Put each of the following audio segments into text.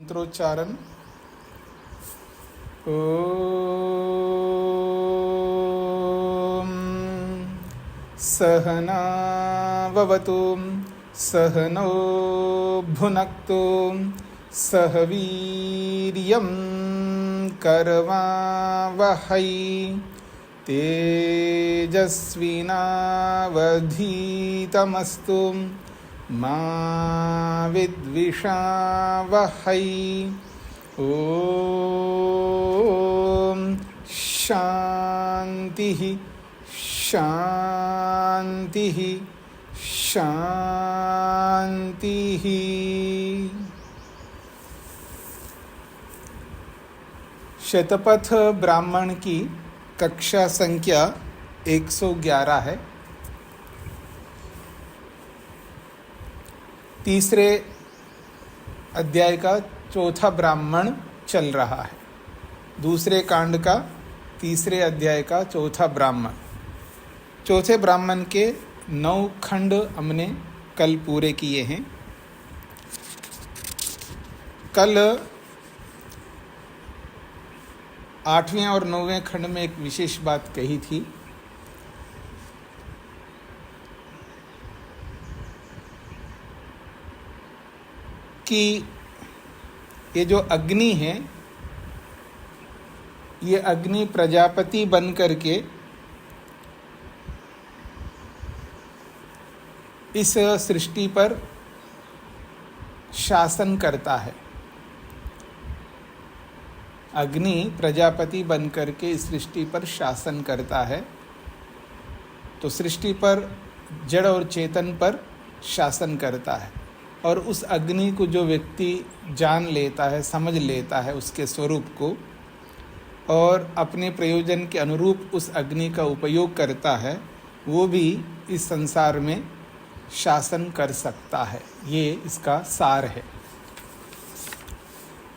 मंत्रोच्चारण। ओम सहना ववतु सहनो भुनक्तु सह वीर्यं करवावहै तेजस्विनावधीतमस्तु मा विद्विषावहै। ओम शांति शांति शांति। शतपथ ब्राह्मण की कक्षा संख्या 111 है। तीसरे अध्याय का चौथा ब्राह्मण चल रहा है। दूसरे कांड का तीसरे अध्याय का चौथा ब्राह्मण। चौथे ब्राह्मण के 9 खंड हमने कल पूरे किए हैं। कल 8वें और 9वें खंड में एक विशेष बात कही थी कि ये जो अग्नि है, ये अग्नि प्रजापति बन करके इस सृष्टि पर शासन करता है। अग्नि प्रजापति बन करके इस सृष्टि पर शासन करता है, तो सृष्टि पर जड़ और चेतन पर शासन करता है। और उस अग्नि को जो व्यक्ति जान लेता है, समझ लेता है उसके स्वरूप को, और अपने प्रयोजन के अनुरूप उस अग्नि का उपयोग करता है, वो भी इस संसार में शासन कर सकता है। ये इसका सार है।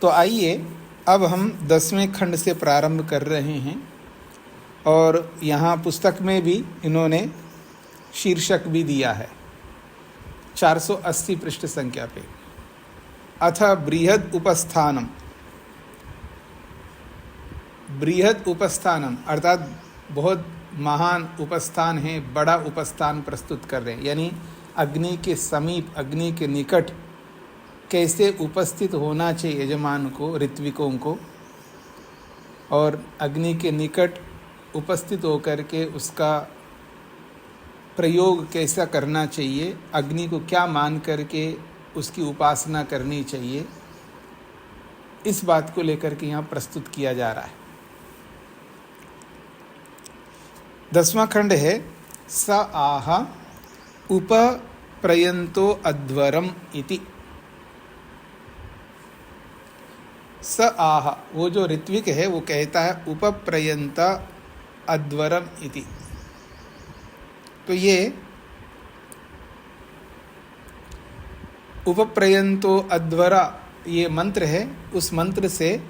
तो आइए अब हम 10वें खंड से प्रारंभ कर रहे हैं। और यहाँ पुस्तक में भी इन्होंने शीर्षक भी दिया है 480 पृष्ठ संख्या पे। अथ बृहद उपस्थानम। बृहद उपस्थानम अर्थात बहुत महान उपस्थान है, बड़ा उपस्थान प्रस्तुत कर रहे हैं। यानी अग्नि के समीप, अग्नि के निकट कैसे उपस्थित होना चाहिए यजमान को, ऋत्विकों को, और अग्नि के निकट उपस्थित होकर के उसका प्रयोग कैसा करना चाहिए, अग्नि को क्या मान करके उसकी उपासना करनी चाहिए, इस बात को लेकर के यहाँ प्रस्तुत किया जा रहा है। 10वां खंड है स आह उपप्रयंतो अध्वरम इति। स आह, वो जो ऋत्विक है वो कहता है उपप्रयंत अध्वरम इति। तो ये उपप्रयंतो अध्वरा ये मंत्र है। उस मंत्र से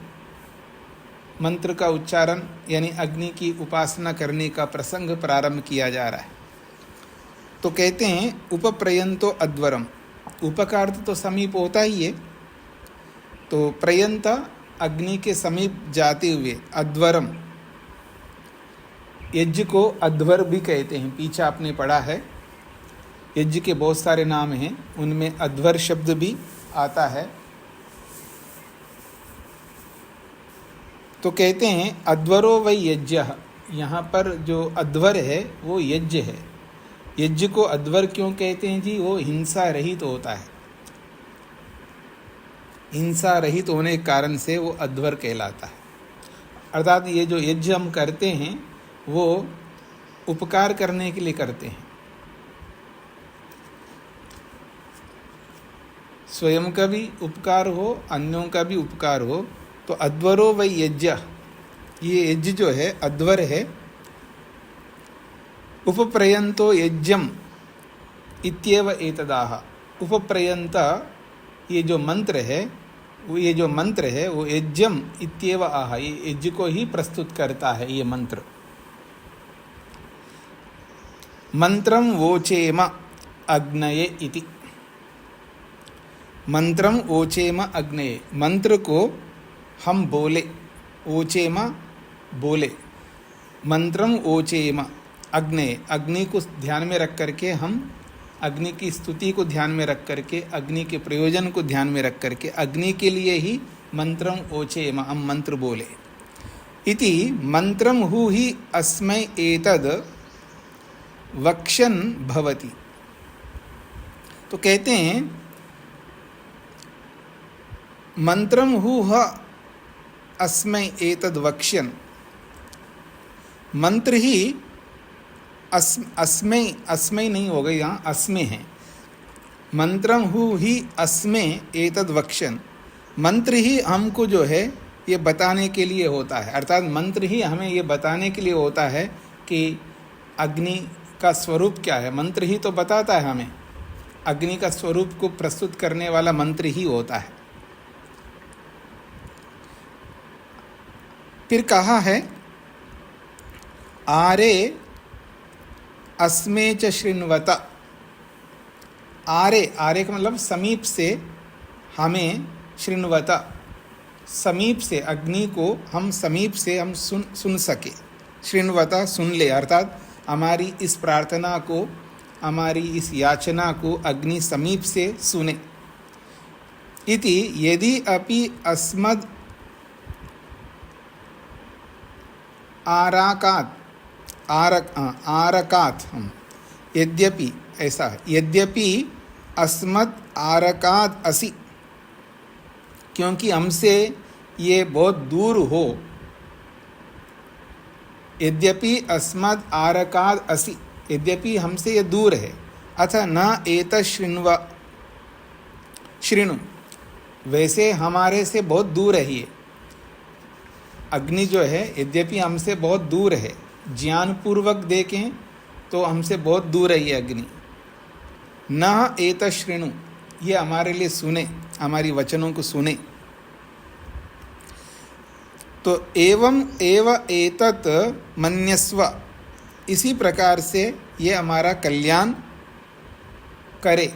मंत्र का उच्चारण यानी अग्नि की उपासना करने का प्रसंग प्रारंभ किया जा रहा है। तो कहते हैं उपप्रयंतो अध्वरम। उप का अर्थ तो समीप होता ही है, तो प्रयंत अग्नि के समीप जाते हुए, अध्वरम यज्ञ को अध्वर भी कहते हैं। पीछे आपने पढ़ा है यज्ञ के बहुत सारे नाम हैं, उनमें अध्वर शब्द भी आता है। तो कहते हैं अध्वरो वै यज्ञ। यहाँ पर जो अध्वर है वो यज्ञ है। यज्ञ को अध्वर क्यों कहते हैं जी? वो हिंसा रहित होता है। हिंसा रहित होने के कारण से वो अध्वर कहलाता है। अर्थात ये जो यज्ञ हम करते हैं वो उपकार करने के लिए करते हैं, स्वयं का भी उपकार हो, अन्यों का भी उपकार हो। तो अध्वरो वै यज्ञ, ये यज्ञ जो है अध्वर है। उपप्रयंतो यज्ञम इत्येव एतदाह। उपप्रयंत ये जो मंत्र है वो यज्ञम इत्येव आह, ये यज्ञ को ही प्रस्तुत करता है ये मंत्र। मंत्रम वोचेम अग्नये इति। मंत्रम ओचेम अग्नये, मंत्र को हम बोले, ओचेम बोले, मंत्रम ओचेम अग्नये, अग्नि को ध्यान में रख करके हम अग्नि की स्तुति को ध्यान में रख करके, अग्नि के प्रयोजन को ध्यान में रख करके, अग्नि के लिए ही मंत्रम ओचेम, हम मंत्र बोले। इति मंत्रम हु ही अस्मै एतद वक्ष्यन् भवति। तो कहते हैं मंत्रम हु ह अस्मै एतद वक्ष्यन्, मंत्र ही अस्मै, अस्मै नहीं होगा यहाँ, अस्मे है। मंत्रम हु ही अस्मे एतद वक्ष्यन्, मंत्र ही हमको जो है ये बताने के लिए होता है, अर्थात मंत्र ही हमें ये बताने के लिए होता है कि अग्नि का स्वरूप क्या है। मंत्र ही तो बताता है हमें, अग्नि का स्वरूप को प्रस्तुत करने वाला मंत्र ही होता है। फिर कहा है आरे अस्मे च शृण्वत। आरे, आरे का मतलब समीप से हमें, शृण्वत समीप से, अग्नि को हम समीप से हम सुन सके, शृण्वत सुन ले, अर्थात हमारी इस प्रार्थना को, हमारी इस याचना को अग्नि समीप से सुने। इति यदि अपि अस्मद् आराकात, आरकात, हम यद्यपि, ऐसा है, यद्यपि अस्मद् आरकात असि, क्योंकि हमसे ये बहुत दूर हो, यद्यपि अस्मद् आरकात असि, यद्यपि हमसे ये दूर है, अथ न एतत् शृण्व, शृणु, वैसे हमारे से बहुत दूर है ये अग्नि जो है, यद्यपि हमसे बहुत दूर है, ज्ञानपूर्वक देखें तो हमसे बहुत दूर है ये अग्नि। न एतत् शृणु, ये हमारे लिए सुने, हमारी वचनों को सुने। तो एवं एव एतत् मन्यस्व, इसी प्रकार से ये हमारा कल्याण करे,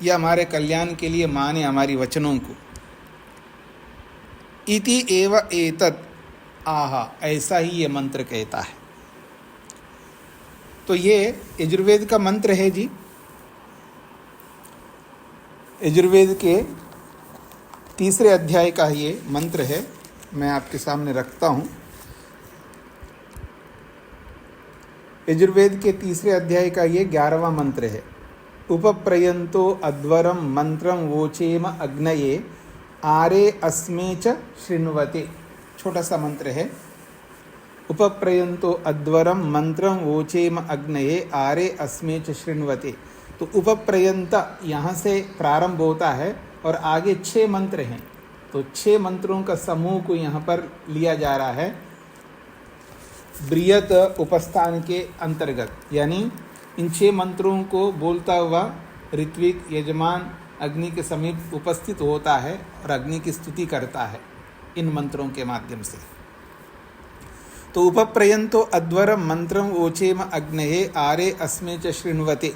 ये हमारे कल्याण के लिए माने हमारी वचनों को। इति एव एतत् आह, ऐसा ही ये मंत्र कहता है। तो ये यजुर्वेद का मंत्र है जी। यजुर्वेद के तीसरे अध्याय का ये मंत्र है, मैं आपके सामने रखता हूँ। यजुर्वेद के तीसरे अध्याय का ये 11वां मंत्र है। उपप्रयंतो अध्वरम मंत्रम वोचेम अग्नये आरे अस्मे च शृण्वते, छोटा सा मंत्र है। उपप्रयंतो अध्वरम मंत्रम वोचेम अग्नये आरे अस्मे च शृण्वते। तो उपप्रयंत यहाँ से प्रारंभ होता है और आगे 6 मंत्र हैं, तो 6 मंत्रों का समूह को यहाँ पर लिया जा रहा है बृहत उपस्थान के अंतर्गत। यानी इन 6 मंत्रों को बोलता हुआ ऋत्विक यजमान अग्नि के समीप उपस्थित होता है और अग्नि की स्तुति करता है इन मंत्रों के माध्यम से। तो उपप्रयंतो अध्वरम मंत्रम ओचेम अग्नये आरे अस्मे च शृण्वते,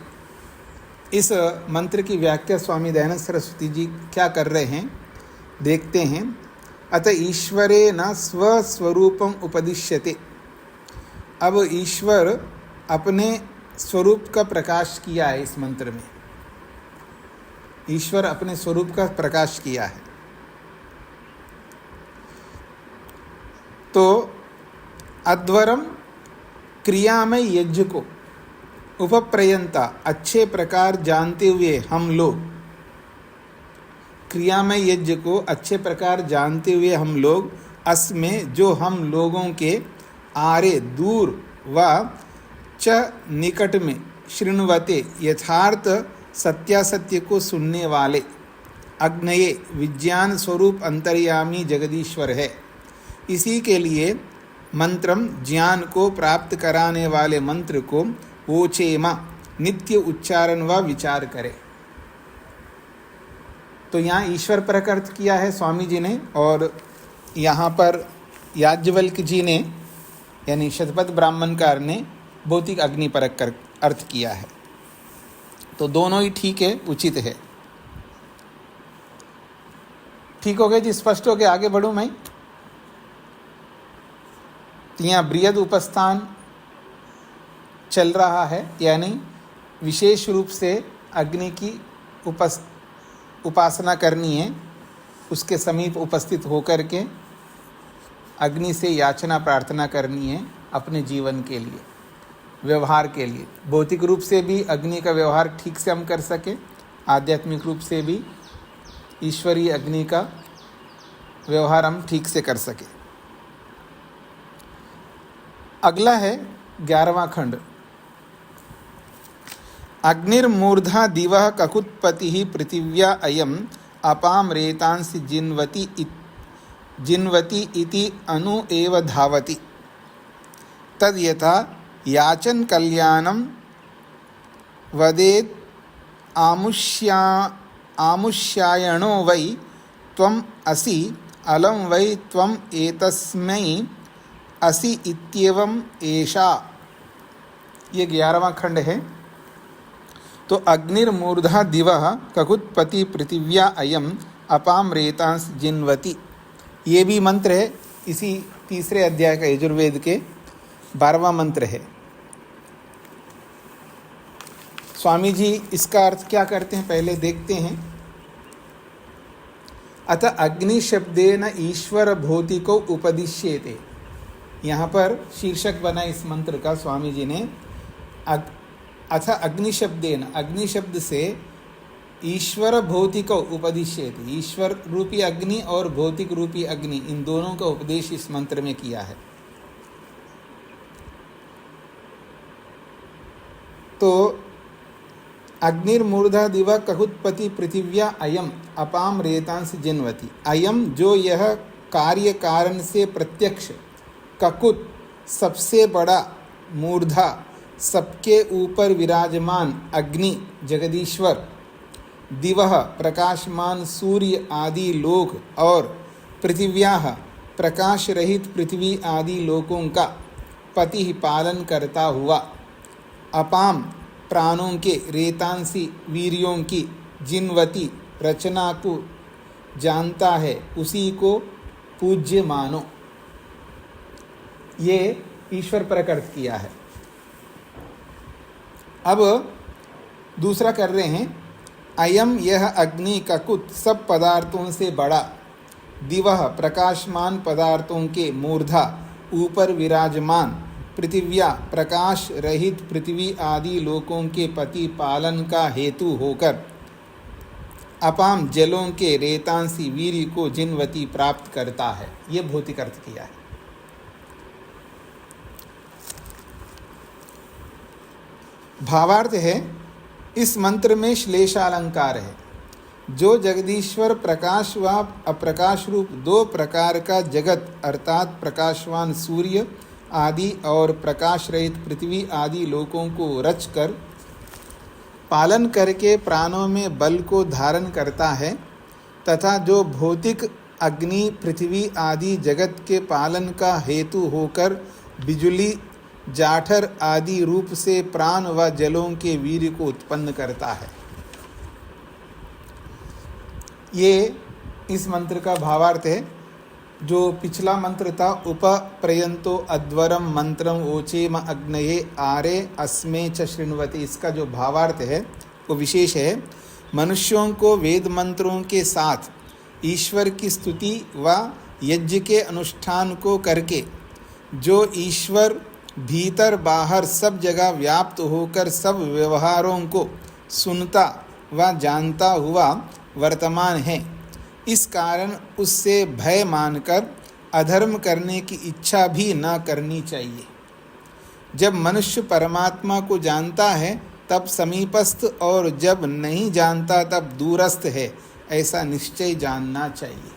इस मंत्र की व्याख्या स्वामी दयानंद सरस्वती जी क्या कर रहे हैं देखते हैं। अत ईश्वरे न स्वस्वरूपम उपदिश्यते, अब ईश्वर अपने स्वरूप का प्रकाश किया है इस मंत्र में, ईश्वर अपने स्वरूप का प्रकाश किया है। तो अध्वरम क्रियामय यज्ञ को, उपप्रयंता अच्छे प्रकार जानते हुए हम लोग, क्रियामय यज्ञ को अच्छे प्रकार जानते हुए हम लोग, अस्में जो हम लोगों के, आरे दूर, व च निकट में, शृण्वते यथार्थ सत्यासत्य को सुनने वाले, अग्नये विज्ञान स्वरूप अंतर्यामी जगदीश्वर है। इसी के लिए मंत्रम ज्ञान को प्राप्त कराने वाले मंत्र को ओचेमा नित्य उच्चारण व विचार करे। तो यहाँ ईश्वर परक अर्थ किया है स्वामी जी ने, और यहाँ पर याज्ञवल्क्य जी ने यानी शतपथ ब्राह्मणकार ने भौतिक अग्नि परक अर्थ किया है। तो दोनों ही ठीक है, उचित है। ठीक हो गया जी, स्पष्ट हो गया, आगे बढ़ूँ मैं। यहाँ बृहद उपस्थान चल रहा है, यानी विशेष रूप से अग्नि की उपासना करनी है, उसके समीप उपस्थित होकर के अग्नि से याचना प्रार्थना करनी है अपने जीवन के लिए, व्यवहार के लिए। भौतिक रूप से भी अग्नि का व्यवहार ठीक से हम कर सके, आध्यात्मिक रूप से भी ईश्वरीय अग्नि का व्यवहार हम ठीक से कर सके। अगला है 11वां खंड। अग्निर्मूर्धा दिवः ककुत्पतिः पृथिव्या अयम् अपां रेतांसि जिन्वति इति अनु एव धावति। तद् यथा याचन कल्याणं वदेत् आमुष्यायणो वै त्वम् असि अलं वै त्वम् एतस्मै असि इत्येवम् एषा। ये 11वां खंड है। तो अग्निर्मूर्धा दिवः ककुत्पति पृथिव्या अयम् अपां रेतांस जिन्वति, ये भी मंत्र है इसी तीसरे अध्याय का यजुर्वेद के 12वां मंत्र है। स्वामी जी इसका अर्थ क्या करते हैं पहले देखते हैं। अथ अग्नि शब्देन ईश्वर भौतिको उपदिश्येते, यहाँ पर शीर्षक बना इस मंत्र का स्वामी जी ने। अथ अग्नि शब्देन, अग्नि शब्द से ईश्वर भौतिको उपदिश्येते, ईश्वर रूपी अग्नि और भौतिक रूपी अग्नि, इन दोनों का उपदेश इस मंत्र में किया है। तो अग्निर्मूर्धा दिवा कहुत्पति पृथिव्या अयम अपाम रेतांस जिन्वति। अयम जो यह कार्य कारण से प्रत्यक्ष, ककुत सबसे बड़ा, मूर्धा सबके ऊपर विराजमान अग्नि जगदीश्वर, दिवः प्रकाशमान सूर्य आदि लोक, और पृथिव्याः प्रकाश रहित पृथ्वी आदि लोकों का पति पालन करता हुआ, अपाम प्राणों के, रेतांसी वीर्यों की, जिन्वती रचना को जानता है, उसी को पूज्य मानो। ये ईश्वर प्रकट किया है। अब दूसरा कर रहे हैं। अयम यह अग्नि ककुत सब पदार्थों से बड़ा, दिवः प्रकाशमान पदार्थों के, मूर्धा ऊपर विराजमान, पृथिव्या प्रकाश रहित पृथ्वी आदि लोकों के पति पालन का हेतु होकर, अपाम जलों के, रेतांसी वीर्य को जिन्वती प्राप्त करता है। ये भौतिक अर्थ किया है। भावार्थ है, इस मंत्र में श्लेषालंकार है। जो जगदीश्वर प्रकाश व अप्रकाश रूप दो प्रकार का जगत अर्थात प्रकाशवान सूर्य आदि और प्रकाश रहित पृथ्वी आदि लोकों को रचकर पालन करके प्राणों में बल को धारण करता है, तथा जो भौतिक अग्नि पृथ्वी आदि जगत के पालन का हेतु होकर बिजली जाठर आदि रूप से प्राण व जलों के वीर्य को उत्पन्न करता है। ये इस मंत्र का भावार्थ है। जो पिछला मंत्र था, उपप्रयंतो अध्वरम मंत्रम ओचेम अग्नये आरे अस्मे च शृण्वति, इसका जो भावार्थ है वो विशेष है। मनुष्यों को वेद मंत्रों के साथ ईश्वर की स्तुति व यज्ञ के अनुष्ठान को करके जो ईश्वर भीतर बाहर सब जगह व्याप्त होकर सब व्यवहारों को सुनता व जानता हुआ वर्तमान है, इस कारण उससे भय मानकर अधर्म करने की इच्छा भी न करनी चाहिए। जब मनुष्य परमात्मा को जानता है तब समीपस्थ, और जब नहीं जानता तब दूरस्थ है, ऐसा निश्चय जानना चाहिए।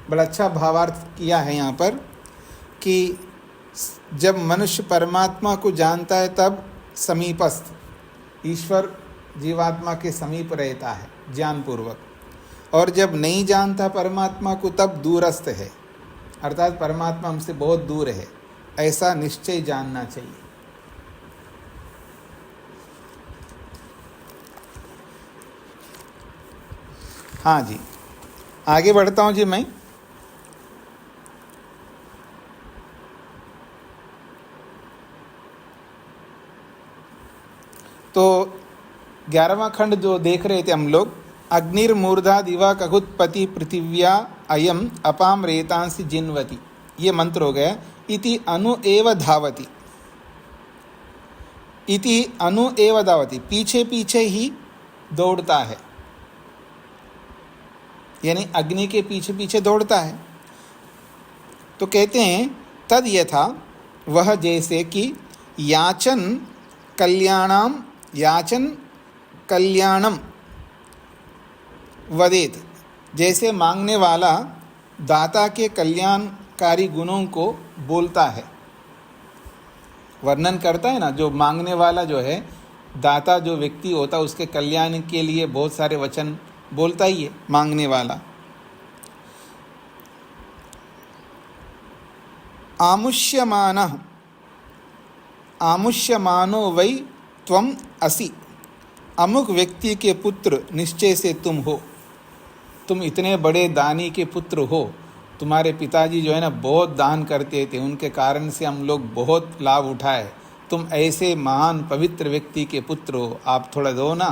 बड़ा अच्छा भावार्थ किया है यहाँ पर कि जब मनुष्य परमात्मा को जानता है तब समीपस्थ, ईश्वर जीवात्मा के समीप रहता है ज्ञानपूर्वक, और जब नहीं जानता परमात्मा को तब दूरस्थ है, अर्थात परमात्मा हमसे बहुत दूर है, ऐसा निश्चय जानना चाहिए। हाँ जी, आगे बढ़ता हूँ जी मैं। तो 11वां खंड जो देख रहे थे हम लोग, अग्निर्मूर्धा दिवा कगुत्पति पृथिव्या अयम अपाम रेतांसि जिन्वति, ये मंत्र हो गया। इति अनु एव धावति, इति अनु एव धावति, पीछे पीछे ही दौड़ता है, यानी अग्नि के पीछे पीछे दौड़ता है। तो कहते हैं तद यथा, वह जैसे कि याचन कल्याणम वदेत, जैसे मांगने वाला दाता के कल्याणकारी गुणों को बोलता है, वर्णन करता है ना। जो मांगने वाला जो है, दाता जो व्यक्ति होता है, उसके कल्याण के लिए बहुत सारे वचन बोलता ही है मांगने वाला। आमुष्यमानो वै त्वम असि, अमुक व्यक्ति के पुत्र निश्चय से तुम हो, तुम इतने बड़े दानी के पुत्र हो। तुम्हारे पिताजी जो है ना बहुत दान करते थे, उनके कारण से हम लोग बहुत लाभ उठाए। तुम ऐसे महान पवित्र व्यक्ति के पुत्र हो, आप थोड़ा दो ना,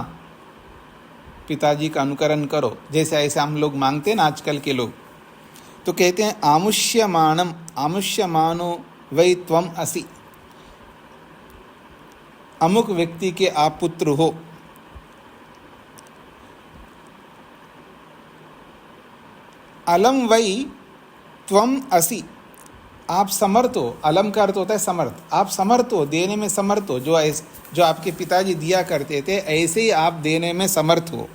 पिताजी का अनुकरण करो, जैसे ऐसे हम लोग मांगते हैं ना आजकल के लोग। तो कहते हैं आमुष्यमानो वै त्वम असि, अमुक व्यक्ति के आप पुत्र हो। अलम वै त्वम असि, आप समर्थ हो। अलम का अर्थ होता है समर्थ, आप समर्थ हो, देने में समर्थ हो। जो आपके पिताजी दिया करते थे, ऐसे ही आप देने में समर्थ हो।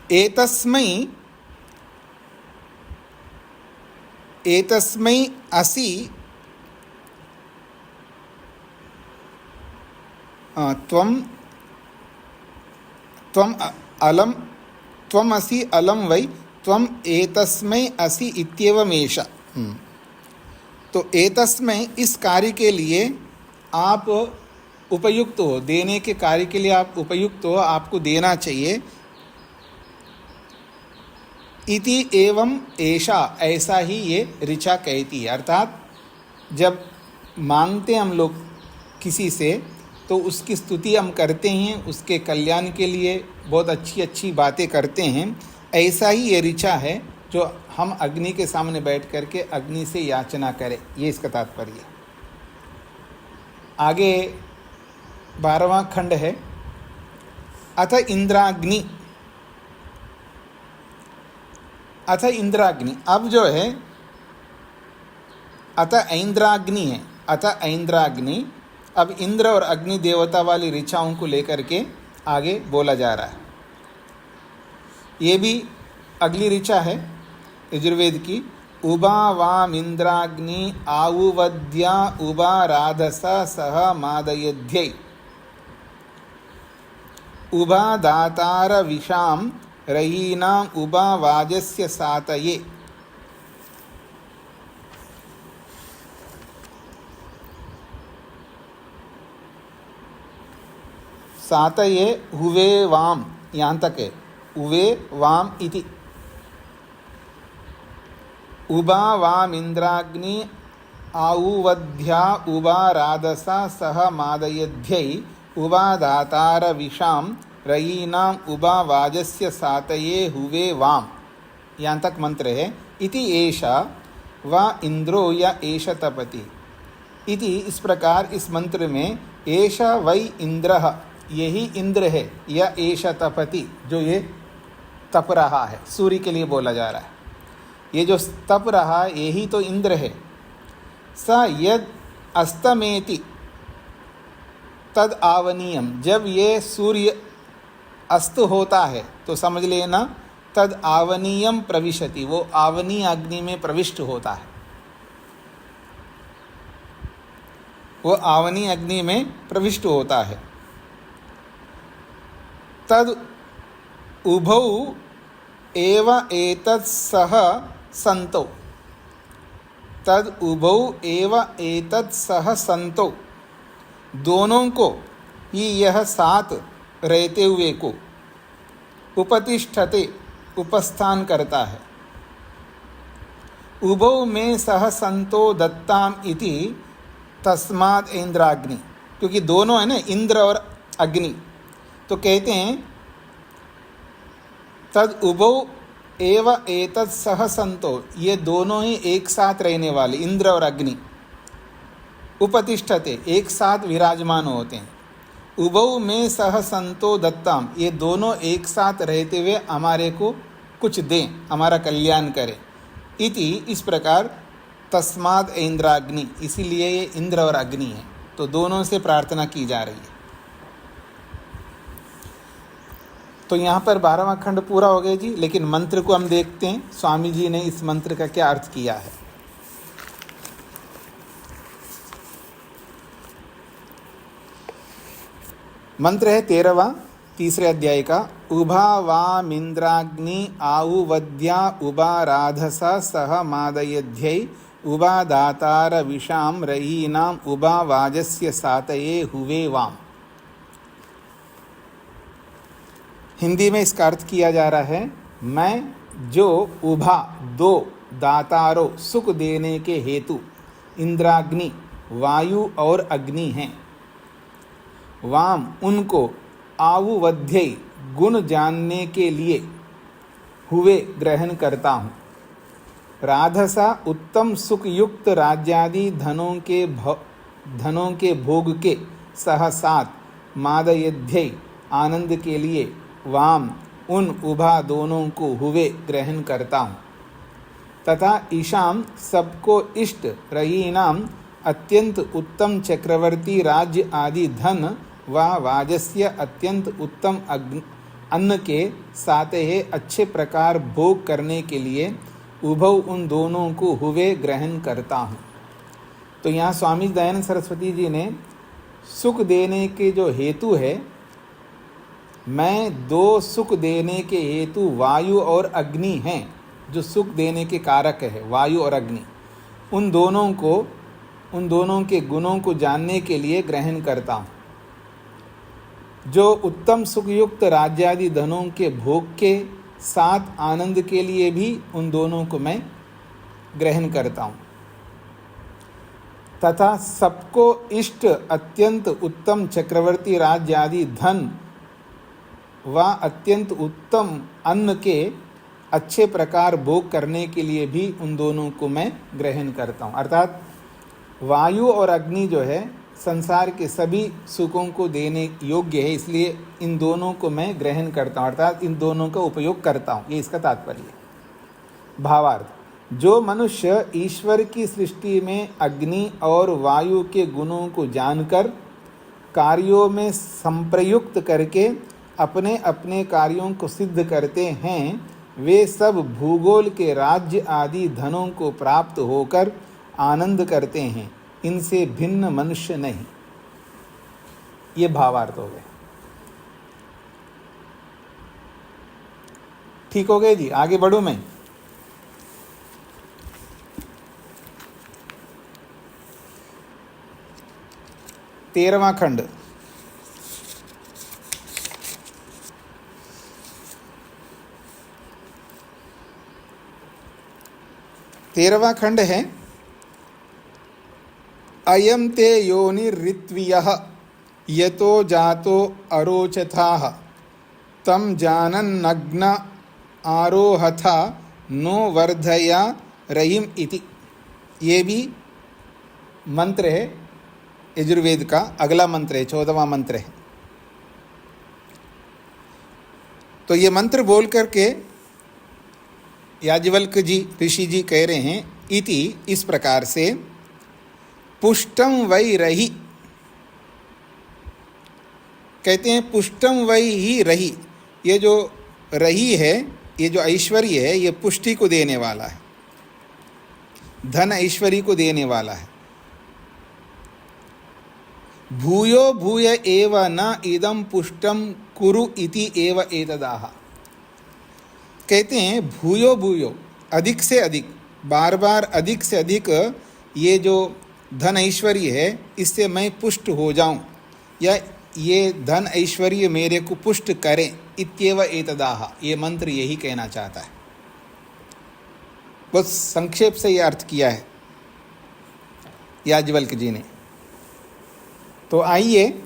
एतस्मै असि त्वम अलम, त्वम असि अलम वै त्वम एतस्मै असि इत्येवमेष। तो एतस्मै, इस कार्य के लिए आप उपयुक्त हो, देने के कार्य के लिए आप उपयुक्त हो, आपको देना चाहिए। इति एवं ऐसा, ऐसा ही ये ऋचा कहती है। अर्थात जब मांगते हम लोग किसी से, तो उसकी स्तुति हम करते हैं, उसके कल्याण के लिए बहुत अच्छी अच्छी बातें करते हैं। ऐसा ही ये ऋचा है जो हम अग्नि के सामने बैठ करके अग्नि से याचना करें, ये इसका तात्पर्य। आगे 12वां खंड है, अथ इंद्राग्नि। अथ इंद्राग्नि, अब जो है अथ ऐन्द्राग्नि है, अथ ऐन्द्राग्नि। अब इंद्र और अग्नि देवता वाली ऋचाओं को लेकर के आगे बोला जा रहा है। ये भी अगली ऋचा है यजुर्वेद की। उबा वाम इंद्राग्नि आउवद्या उबा राधसा सह मादयध्यै, उबा दातार विशाम रयीनाम उबा वाजस्य सातये। सातये हुवे वाम, यहाँ तक है, उवे वाम इति। उबा वाम इंद्राग्नि आउवध्या उबा राधसा सह मादयध्यै, उबा दातार विशाम रयीनाम उबा वाजस्य सातये हुवे वाम, यहाँ तक मंत्र है। इति एषा वा इंद्रो या एष तपति, इति इस प्रकार इस मंत्र में एषा वै इंद्रः, यही इंद्र है, या एष तपति, जो ये तप रहा है, सूर्य के लिए बोला जा रहा है। ये जो तप रहा है यही तो इंद्र है। स यद अस्तमेति तद आवनीयम, जब ये सूर्य अस्त होता है तो समझ लेना तद आवनीयम प्रविशति, वो आवनी अग्नि में प्रविष्ट होता है, वो आवनी अग्नि में प्रविष्ट होता है। तद उभौ एव एतत् सह संतो, तद उभौ एव एतत् सह संतो, दोनों को ही यह साथ रहते हुए को, उपतिष्ठते उपस्थान करता है। उभौ में सह संतो दत्ताम इति तस्माद इंद्राग्नि, क्योंकि दोनों है ना, इंद्र और अग्नि, तो कहते हैं तद उभौ एव एतत् सह संतो, ये दोनों ही एक साथ रहने वाले, इंद्र और अग्नि। उपतिष्ठते, एक साथ विराजमान होते हैं। उभौ में सह संतो दत्ताम, ये दोनों एक साथ रहते हुए हमारे को कुछ दें, हमारा कल्याण करें। इति, इस प्रकार, तस्माद इंद्राग्नि, इसीलिए ये इंद्र और अग्नि है, तो दोनों से प्रार्थना की जा रही है। तो यहाँ पर 12वां खंड पूरा हो गया जी, लेकिन मंत्र को हम देखते हैं स्वामी जी ने इस मंत्र का क्या अर्थ किया है। मंत्र है 13वां, तीसरे अध्याय का। उभा वामिंद्राग्नि आहुवद्या उभा राधसा सह मादयध्यै उभा दातार विषाम रहीनाम उभा वाजस्य सातये हुवे वाम। हिंदी में इसका अर्थ किया जा रहा है, मैं जो उभा, दो दातारों, सुख देने के हेतु, इंद्राग्नि वायु और अग्नि हैं, वाम उनको, आहुवध्य गुण जानने के लिए, हुए ग्रहण करता हूँ। राधसा उत्तम सुख युक्त राज्यादि धनों के भोग के सह साथ, मादयध्य आनंद के लिए, वाम उन उभा दोनों को हुए ग्रहण करता हूँ। तथा ईशाम सबको इष्ट रहीनाम अत्यंत उत्तम चक्रवर्ती राज्य आदि धन व वाजस्य अत्यंत उत्तम अन्न के साथ ही अच्छे प्रकार भोग करने के लिए उभव उन दोनों को हुए ग्रहण करता हूँ। तो यहाँ स्वामी दयानंद सरस्वती जी ने सुख देने के जो हेतु है, मैं दो सुख देने के हेतु वायु और अग्नि हैं, जो सुख देने के कारक है, वायु और अग्नि, उन दोनों के गुणों को जानने के लिए ग्रहण करता हूँ। जो उत्तम सुखयुक्त राज्यादि धनों के भोग के साथ आनंद के लिए भी उन दोनों को मैं ग्रहण करता हूँ। तथा सबको इष्ट अत्यंत उत्तम चक्रवर्ती राज्यादि धन व अत्यंत उत्तम अन्न के अच्छे प्रकार भोग करने के लिए भी उन दोनों को मैं ग्रहण करता हूँ। अर्थात वायु और अग्नि जो है संसार के सभी सुखों को देने योग्य है, इसलिए इन दोनों को मैं ग्रहण करता हूँ, अर्थात इन दोनों का उपयोग करता हूँ, ये इसका तात्पर्य है। भावार्थ, जो मनुष्य ईश्वर की सृष्टि में अग्नि और वायु के गुणों को जानकर कार्यों में संप्रयुक्त करके अपने अपने कार्यों को सिद्ध करते हैं, वे सब भूगोल के राज्य आदि धनों को प्राप्त होकर आनंद करते हैं, इनसे भिन्न मनुष्य नहीं। ये भावार्थ हो गए। ठीक हो गए जी, आगे बढ़ूं मैं। तेरहवां खंड। तेरहवां खंड है, अयम ते योनिरित्वियः यतो जातो अरोचथाः तम जानन्नग्न आरोहथा नो वर्धया रहिम इति। ये भी मंत्र है यजुर्वेद का, अगला मंत्र है, 14वां मंत्र है। तो ये मंत्र बोल करके याज्ञवल्क्य जी ऋषि जी कह रहे हैं, इति इस प्रकार से, पुष्टम वै रहि, कहते हैं पुष्टम वै ही रहि, ये जो रही है, ये जो ऐश्वर्य है, ये पुष्टि को देने वाला है, धन ऐश्वर्य को देने वाला है। भूयो भूय एव न इदम पुष्टम कुरु इति एव एतदाह। कहते हैं भूयो भूयो, अधिक से अधिक, बार बार अधिक से अधिक ये जो धन ऐश्वर्य है, इससे मैं पुष्ट हो जाऊं, या ये धन ऐश्वर्य मेरे को पुष्ट करें, इत्येव एतदाह, ये मंत्र यही कहना चाहता है। बहुत संक्षेप से ये अर्थ किया है याज्ञवल्क्य जी ने। तो आइए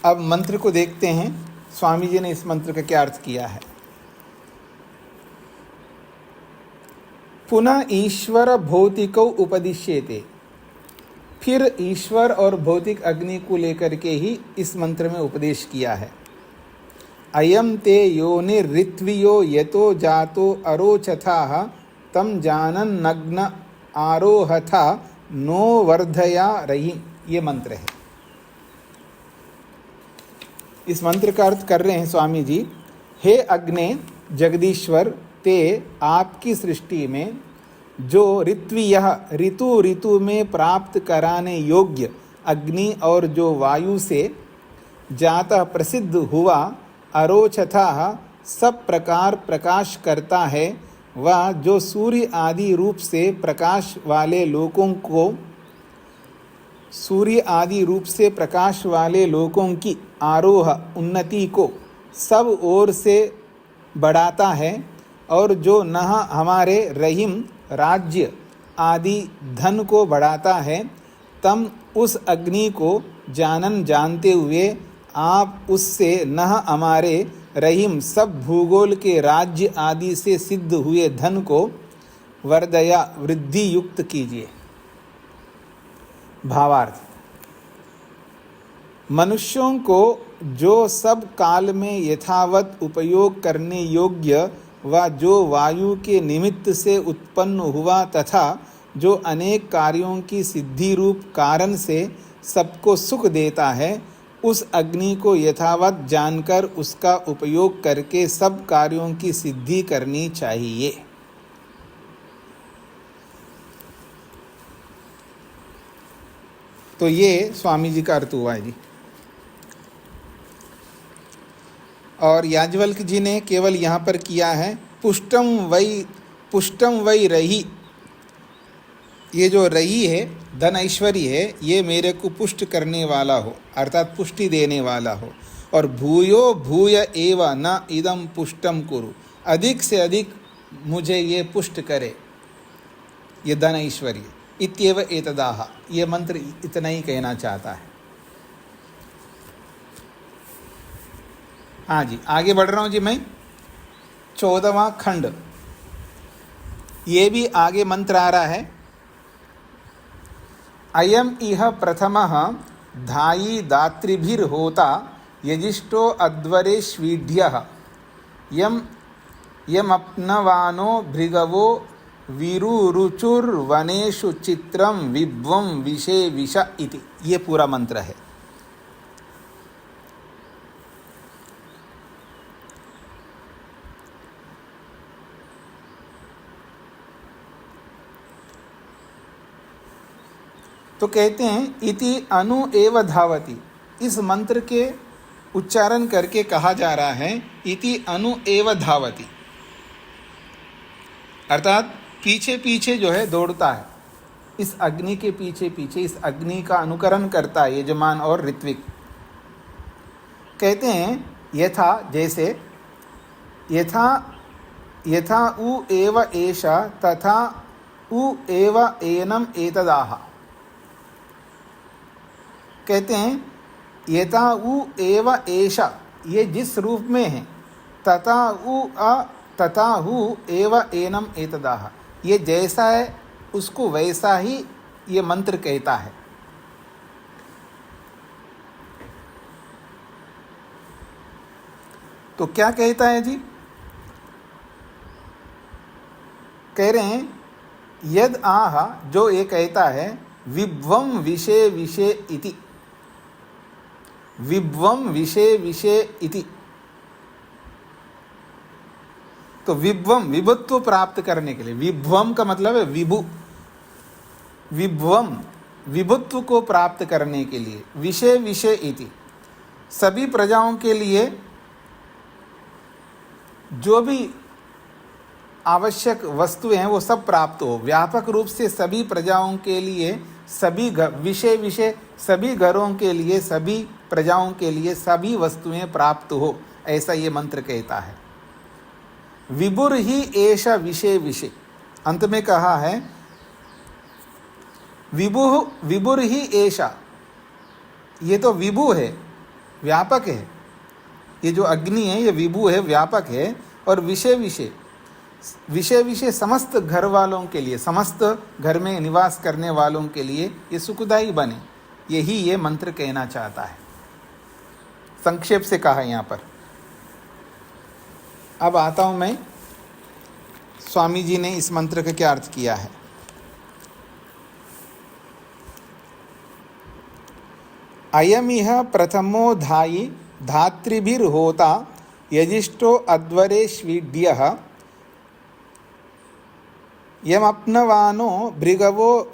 अब मंत्र को देखते हैं, स्वामी जी ने इस मंत्र का क्या अर्थ किया है। पुनः ईश्वर भौतिको उपदिश्यते, फिर ईश्वर और भौतिक अग्नि को लेकर के ही इस मंत्र में उपदेश किया है। अयम ते योनिर्ऋत्वियो यतो जातो अरोचथा तम जानन नग्न आरोहथा नो वर्धया रही, ये मंत्र है। इस मंत्र का अर्थ कर रहे हैं स्वामी जी, हे अग्ने जगदीश्वर, ते आपकी सृष्टि में जो ऋत्वीय ऋतु ऋतु में प्राप्त कराने योग्य अग्नि और जो वायु से जाता प्रसिद्ध हुआ अरोचथा सब प्रकार प्रकाश करता है, वह जो सूर्य आदि रूप से प्रकाश वाले लोकों को, सूर्य आदि रूप से प्रकाश वाले लोकों की आरोह उन्नति को सब ओर से बढ़ाता है, और जो न हमारे रहीम राज्य आदि धन को बढ़ाता है, तम उस अग्नि को जानन जानते हुए आप उससे न हमारे रहीम सब भूगोल के राज्य आदि से सिद्ध हुए धन को वर्धया वृद्धि युक्त कीजिए। भावार्थ, मनुष्यों को जो सब काल में यथावत उपयोग करने योग्य व जो वायु के निमित्त से उत्पन्न हुआ तथा जो अनेक कार्यों की सिद्धि रूप कारण से सबको सुख देता है, उस अग्नि को यथावत जानकर उसका उपयोग करके सब कार्यों की सिद्धि करनी चाहिए। तो ये स्वामी जी का अर्थ हुआ है जी। और याज्ञवल्क्य जी ने केवल यहाँ पर किया है पुष्टम वै रही, ये जो रही है धन ऐश्वर्य है, ये मेरे को पुष्ट करने वाला हो, अर्थात पुष्टि देने वाला हो। और भूयो भूय एव न इदम पुष्टम कुरु, अधिक से अधिक मुझे ये पुष्ट करे, ये धन ऐश्वर्य। इत्येव एतदाह, ये मंत्र इतना ही कहना चाहता है। हाँ जी, आगे बढ़ रहा हूँ जी मैं। 14वां खंड, ये भी आगे मंत्र आ रहा है। अयम इह प्रथमः धायी दातृभिर्होता यजिष्ठो अध्वरेष्वीढ्यः यम यमप्नवानो भृगवो विरुरुचुर्वनेषु चित्रम विभ्वम विषे विष इति, ये पूरा मंत्र है। तो कहते हैं इति अनु एव धावति, इस मंत्र के उच्चारण करके कहा जा रहा है इति अनु एव धावति, अर्थात पीछे पीछे जो है दौड़ता है, इस अग्नि के पीछे पीछे, इस अग्नि का अनुकरण करता है यजमान और ऋत्विक। कहते हैं यथा, जैसे, यथा उ एव एषा तथा उ एव एनम एतदाह। कहते हैं यथा उ एव एषा, ये जिस रूप में है, तथा हु एव एनम एतदाह, ये जैसा है उसको वैसा ही ये मंत्र कहता है। तो क्या कहता है जी? कह रहे हैं यद आह, जो ये कहता है विभ्वम विषे विषे इति, विभ्वम विषे विषे इति। तो विभ्वम, विभुत्व प्राप्त करने के लिए, विभ्वम का मतलब है विभु, विभ्वम विभुत्व को प्राप्त करने के लिए, विषय विषय इति, सभी प्रजाओं के लिए जो भी आवश्यक वस्तुएं हैं वो सब प्राप्त हो, व्यापक रूप से सभी प्रजाओं के लिए, सभी विषय विषय, सभी घरों के लिए, सभी प्रजाओं के लिए सभी वस्तुएं प्राप्त हो, ऐसा ये मंत्र कहता है। विभुर ही एष विषे विषे, अंत में कहा है विभुर ही एषा, ये तो विभु है, व्यापक है। ये जो अग्नि है ये विभु है, व्यापक है। और विषय विषय समस्त घर वालों के लिए, समस्त घर में निवास करने वालों के लिए ये सुखदायी बने, यही ये मंत्र कहना चाहता है। संक्षेप से कहा यहाँ पर। अब आता हूँ मैं, स्वामी जी ने इस मंत्र का क्या अर्थ किया है। अयमिह प्रथमो धायि धातृभिर्होता यजिष्ठो अध्वरेष्वीड्यः यमप्नवानो भृगवो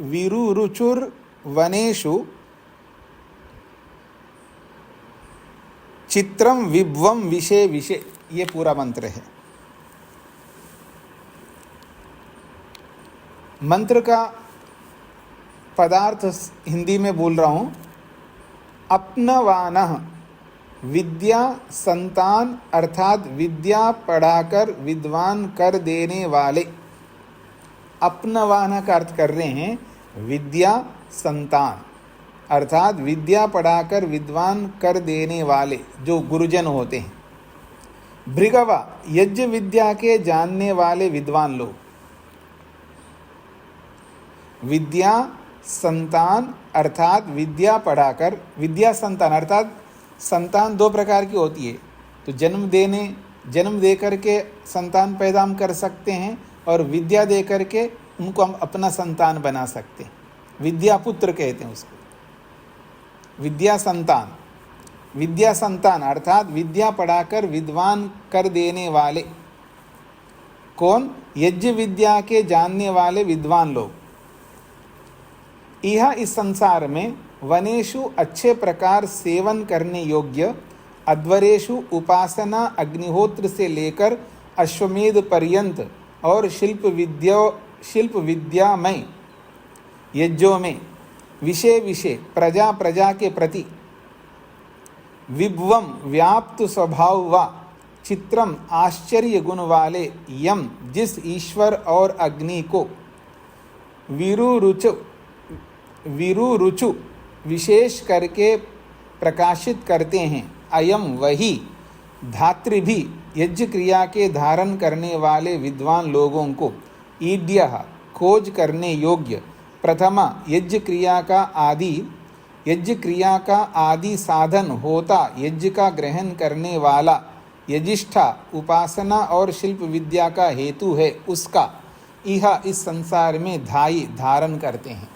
विरुरुचुर्वनेषु चित्रम विभ्वम विषे विषे, ये पूरा मंत्र है। मंत्र का पदार्थ हिंदी में बोल रहा हूँ। अपनवानः, विद्या संतान अर्थात विद्या पढ़ाकर विद्वान कर देने वाले। अपनवाना का अर्थ कर रहे हैं विद्या संतान अर्थात विद्या पढ़ाकर विद्वान कर देने वाले जो गुरुजन होते हैं। भृगवा, यज्ञ विद्या के जानने वाले विद्वान लोग। विद्या संतान अर्थात विद्या पढ़ाकर, विद्या संतान अर्थात संतान दो प्रकार की होती है। तो जन्म दे करके संतान पैदा हम कर सकते हैं और विद्या दे करके उनको हम अपना संतान बना सकते हैं। विद्या पुत्र कहते हैं उसको, विद्या संतान अर्थात विद्या पढ़ाकर विद्वान कर देने वाले। कौन? यज्ञ विद्या के जानने वाले विद्वान लोग। यह इस संसार में वनेषु अच्छे प्रकार सेवन करने योग्य, अध्वरेषु उपासना अग्निहोत्र से लेकर अश्वमेध पर्यंत और शिल्प विद्यामय यज्ञों में विषय प्रजा के प्रति विभवम व्याप्त स्वभाव व चित्रम आश्चर्य गुण वाले यम जिस ईश्वर और अग्नि को विरुरुचु विशेष करके प्रकाशित करते हैं, अयम वही धातृभि यज्ञ क्रिया के धारण करने वाले विद्वान लोगों को ईड्यः खोज करने योग्य, प्रथमा यज्ञ क्रिया का आदि साधन होता यज्ञ का ग्रहण करने वाला, यजिष्ठा उपासना और शिल्प विद्या का हेतु है उसका यह इस संसार में धारण करते हैं।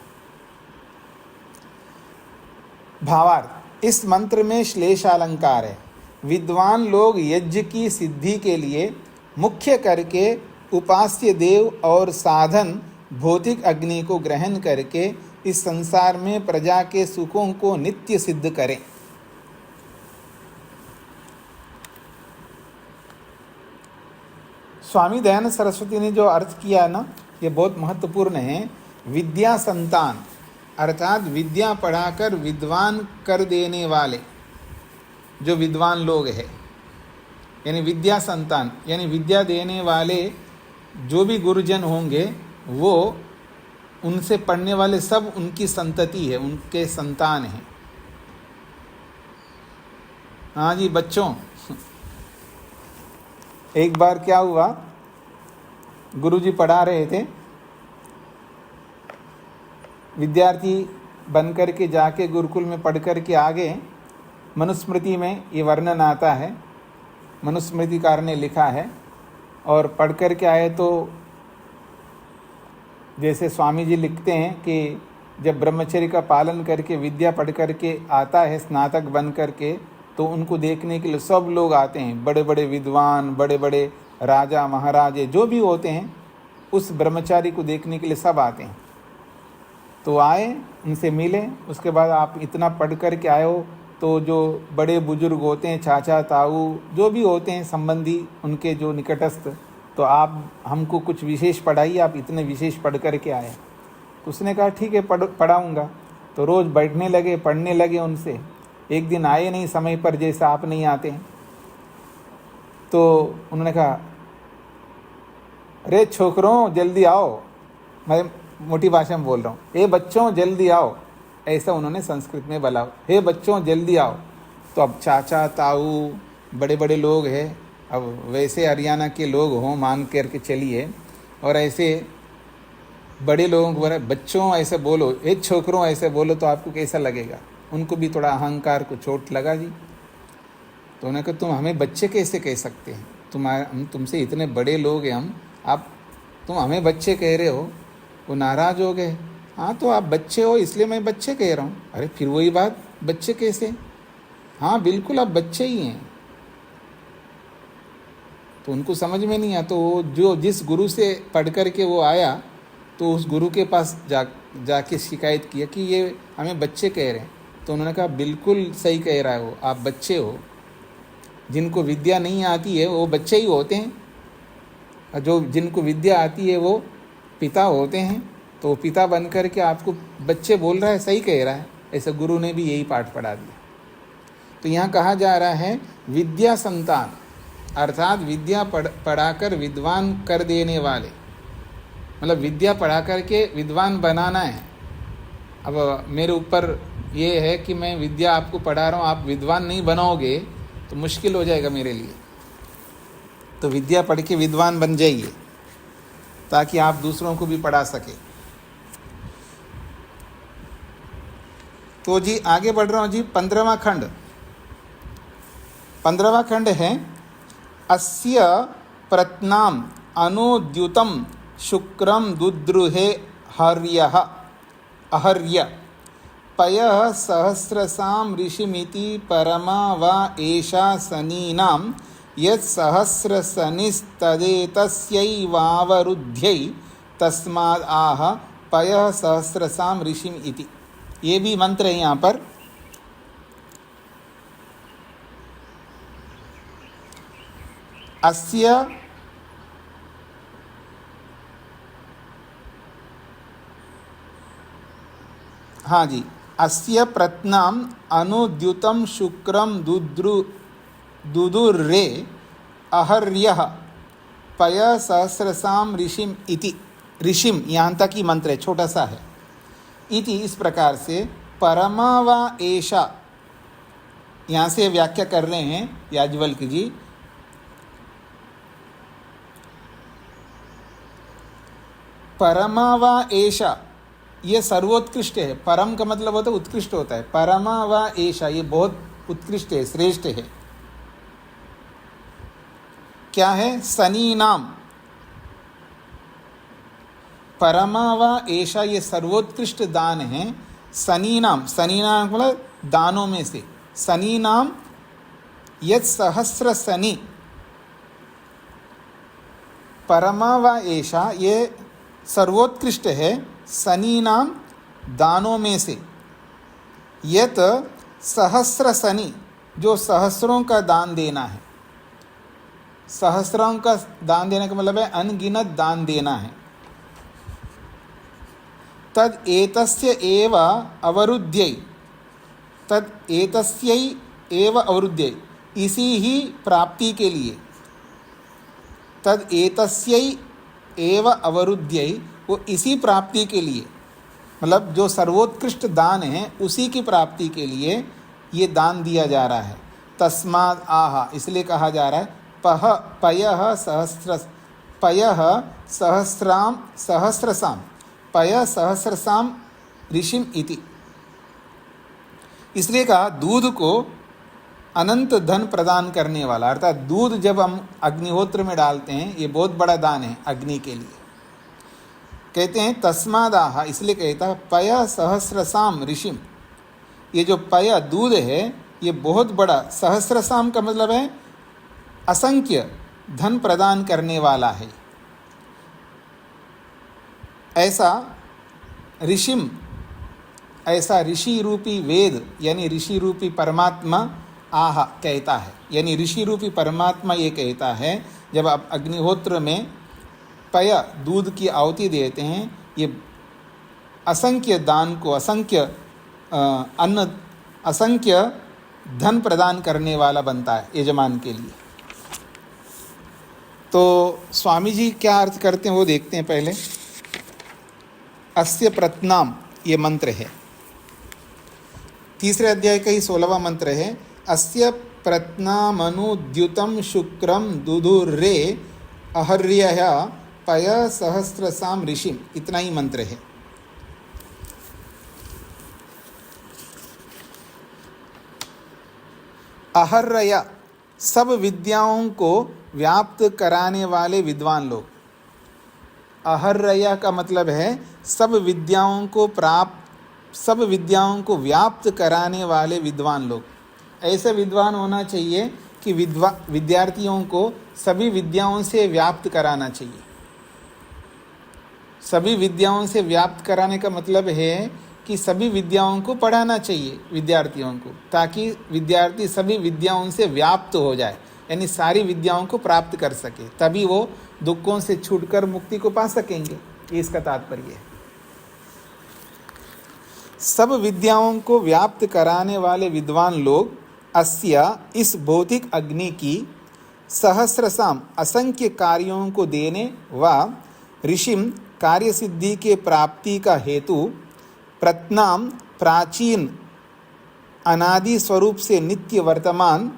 भावार्थ, इस मंत्र में श्लेषालंकार है। विद्वान लोग यज्ञ की सिद्धि के लिए मुख्य करके उपास्य देव और साधन भौतिक अग्नि को ग्रहण करके इस संसार में प्रजा के सुखों को नित्य सिद्ध करें। स्वामी दयानंद सरस्वती ने जो अर्थ किया ना, ये बहुत महत्वपूर्ण है। विद्या संतान अर्थात विद्या पढ़ाकर विद्वान कर देने वाले जो विद्वान लोग हैं, यानी विद्या संतान यानी विद्या देने वाले जो भी गुरुजन होंगे वो उनसे पढ़ने वाले सब उनकी संतति है, उनके संतान हैं। हाँ जी बच्चों, एक बार क्या हुआ, गुरुजी पढ़ा रहे थे, विद्यार्थी बन कर के जाके गुरुकुल में पढ़ कर के आ गए। मनुस्मृति में ये वर्णन आता है, मनुस्मृतिकार ने लिखा है। और पढ़ कर के आए तो जैसे स्वामी जी लिखते हैं कि जब ब्रह्मचर्य का पालन करके विद्या पढ़ कर के आता है स्नातक बन कर के, तो उनको देखने के लिए सब लोग आते हैं, बड़े बड़े विद्वान, बड़े बड़े राजा महाराजे जो भी होते हैं, उस ब्रह्मचारी को देखने के लिए सब आते हैं। तो आए, उनसे मिले, उसके बाद आप इतना पढ़ कर के आए हो, तो जो बड़े बुजुर्ग होते हैं, चाचा ताऊ जो भी होते हैं संबंधी उनके जो निकटस्थ, तो आप हमको कुछ विशेष पढ़ाइए, आप इतने विशेष पढ़ कर के आए। तो उसने कहा ठीक है पढ़ाऊँगा। तो रोज़ बैठने लगे, पढ़ने लगे उनसे। एक दिन आए नहीं समय पर, जैसे आप नहीं आते हैं। तो उन्होंने कहा, अरे छोकरों जल्दी आओ, मैं मोटी भाषा में बोल रहा हूँ, हे बच्चों जल्दी आओ, ऐसा उन्होंने संस्कृत में बोला, हे बच्चों जल्दी आओ। तो अब चाचा ताऊ बड़े बड़े लोग हैं, अब वैसे हरियाणा के लोग हों मान करके चलिए, और ऐसे बड़े लोगों को बोला बच्चों ऐसे बोलो, हे छोकरों ऐसे बोलो, तो आपको कैसा लगेगा? उनको भी थोड़ा अहंकार को चोट लगा जी। तो उन्होंने कहा, तुम हमें बच्चे कैसे कह सकते हैं? हम तुमसे इतने बड़े लोग हैं, तुम हमें बच्चे कह रहे हो। वो नाराज़ हो गए। हाँ तो आप बच्चे हो इसलिए मैं बच्चे कह रहा हूँ। अरे फिर वही बात, बच्चे कैसे? हाँ बिल्कुल आप बच्चे ही हैं। तो उनको समझ में नहीं आया। तो वो जिस गुरु से पढ़ कर के वो आया, तो उस गुरु के पास जाके शिकायत किया कि ये हमें बच्चे कह रहे हैं। तो उन्होंने कहा बिल्कुल सही कह रहा है वो, आप बच्चे हो। जिनको विद्या नहीं आती है वो बच्चे ही होते हैं, और जिनको विद्या आती है वो पिता होते हैं। तो पिता बन कर के आपको बच्चे बोल रहा है, सही कह रहा है। ऐसे गुरु ने भी यही पाठ पढ़ा दिया। तो यहाँ कहा जा रहा है विद्या संतान, अर्थात विद्या पढ़ाकर विद्वान कर देने वाले, मतलब विद्या पढ़ा करके विद्वान बनाना है। अब मेरे ऊपर ये है कि मैं विद्या आपको पढ़ा रहा हूँ, आप विद्वान नहीं बनोगे तो मुश्किल हो जाएगा मेरे लिए। तो विद्या पढ़ के विद्वान बन जाइए ताकि आप दूसरों को भी पढ़ा सके। तो जी आगे बढ़ रहा हूँ जी। 15वां खंड, 15वां खंड है अस्य प्रत्नाम अनुद्युतम शुक्रम दुद्रुहे हर्यः अहर्य पयः सहस्रसाम ऋषिमिति परमा वा एषा सनीनां यत् सहस्रसनिस्तदेतस्यैवावरुध्यै तस्माद् आह पयः सहस्रसाम ऋषिम इति। ये भी मंत्र है यहाँ पर। अस्य हाँ जी, अस्य प्रत्नाम अनुद्युतम शुक्रम दुदुर्रे अहर्यः पय सहस्रसाम ऋषिम इति। ऋषिम यहाँ तक ही मंत्र है, छोटा सा है। इति इस प्रकार से परमा वा एषा, यहाँ से व्याख्या कर रहे हैं याज्ञवल्क्य जी। परमा वा एषा ये सर्वोत्कृष्ट है। परम का मतलब होता है उत्कृष्ट होता है। परमा वा एषा ये बहुत उत्कृष्ट है, श्रेष्ठ है। क्या है? सनी नाम। परमा वा एषा ये सर्वोत्कृष्ट दान है। सनी नाम, सनी नाम मतलब दानों में से। सनी नाम यत् सहस्र सनी, परमा वा एषा ये सर्वोत्कृष्ट है सनी नाम दानों में से। यत सहस्र सनी जो सहस्रों का दान देना है। सहस्रों का दान देने का मतलब है अनगिनत दान देना है। तद एतस्य एव अवरुद्ध्यै, तद एतस्यै एव अवरुद्ध्यै इसी ही प्राप्ति के लिए। तद एतस्यै एव अवरुद्ध्यै वो इसी प्राप्ति के लिए, मतलब जो सर्वोत्कृष्ट दान है उसी की प्राप्ति के लिए ये दान दिया जा रहा है। तस्माद् आह इसलिए कहा जा रहा है पयः सहस्रसाम पय सहस्रसाम ऋषिम इति। इसलिए कहा दूध को अनंत धन प्रदान करने वाला, अर्थात दूध जब हम अग्निहोत्र में डालते हैं ये बहुत बड़ा दान है अग्नि के लिए। कहते हैं तस्मादाह इसलिए कहता है पय सहस्रसाम ऋषिम। ये जो पय दूध है ये बहुत बड़ा, सहस्रसाम का मतलब है असंख्य धन प्रदान करने वाला है। ऐसा ऋषिम, ऐसा ऋषि रूपी वेद यानी ऋषि रूपी परमात्मा आह कहता है। यानी ऋषि रूपी परमात्मा ये कहता है जब आप अग्निहोत्र में पय दूध की आहुति देते हैं, ये असंख्य दान को, असंख्य अन्न, असंख्य धन प्रदान करने वाला बनता है यजमान के लिए। तो स्वामी जी क्या अर्थ करते हैं वो देखते हैं पहले। अस्य प्रत्नाम ये मंत्र है, तीसरे अध्याय का ही 16वां मंत्र है। अस्य प्रत्नामनुद्युतं शुक्रम दुदुर्रे अहर्यः पय सहस्रसाम ऋषिम, इतना ही मंत्र है। अहर्य सब विद्याओं को व्याप्त कराने वाले विद्वान लोग। अहर्य का मतलब है सब विद्याओं को व्याप्त कराने वाले विद्वान लोग। ऐसे विद्वान होना चाहिए कि विद्यार्थियों को सभी विद्याओं से व्याप्त कराना चाहिए। सभी विद्याओं से व्याप्त कराने का मतलब है कि सभी विद्याओं को पढ़ाना चाहिए विद्यार्थियों को, ताकि विद्यार्थी सभी विद्याओं से व्याप्त हो जाए, यानी सारी विद्याओं को प्राप्त कर सके, तभी वो दुखों से छूटकर मुक्ति को पा सकेंगे। ये इसका तात्पर्य है। सब विद्याओं को व्याप्त कराने वाले विद्वान लोग अस्या इस भौतिक अग्नि की सहस्रसाम असंख्य कार्यों को देने व ऋषिम कार्य सिद्धि के प्राप्ति का हेतु प्रत्नाम प्राचीन अनादि स्वरूप से नित्य वर्तमान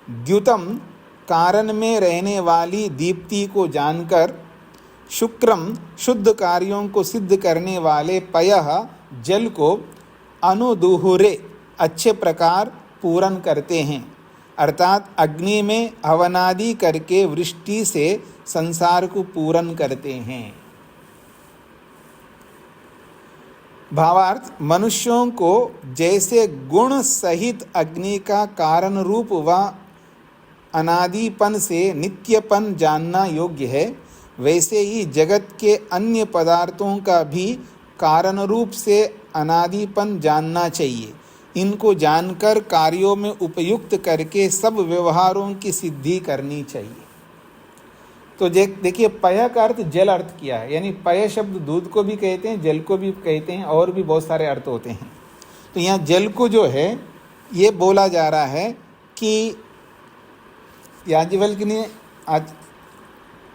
द्युतम कारण में रहने वाली दीप्ति को जानकर शुक्रम शुद्ध कार्यों को सिद्ध करने वाले पयः जल को अनुदुहुरे अच्छे प्रकार पूर्ण करते हैं, अर्थात अग्नि में हवनादि करके वृष्टि से संसार को पूर्ण करते हैं। भावार्थ, मनुष्यों को जैसे गुण सहित अग्नि का कारण रूप व अनादिपन से नित्यपन जानना योग्य है, वैसे ही जगत के अन्य पदार्थों का भी कारण रूप से अनादिपन जानना चाहिए। इनको जानकर कार्यों में उपयुक्त करके सब व्यवहारों की सिद्धि करनी चाहिए। तो देखिए, पय का अर्थ जल अर्थ किया है, यानी पय शब्द दूध को भी कहते हैं, जल को भी कहते हैं, और भी बहुत सारे अर्थ होते हैं। तो यहाँ जल को जो है ये बोला जा रहा है कि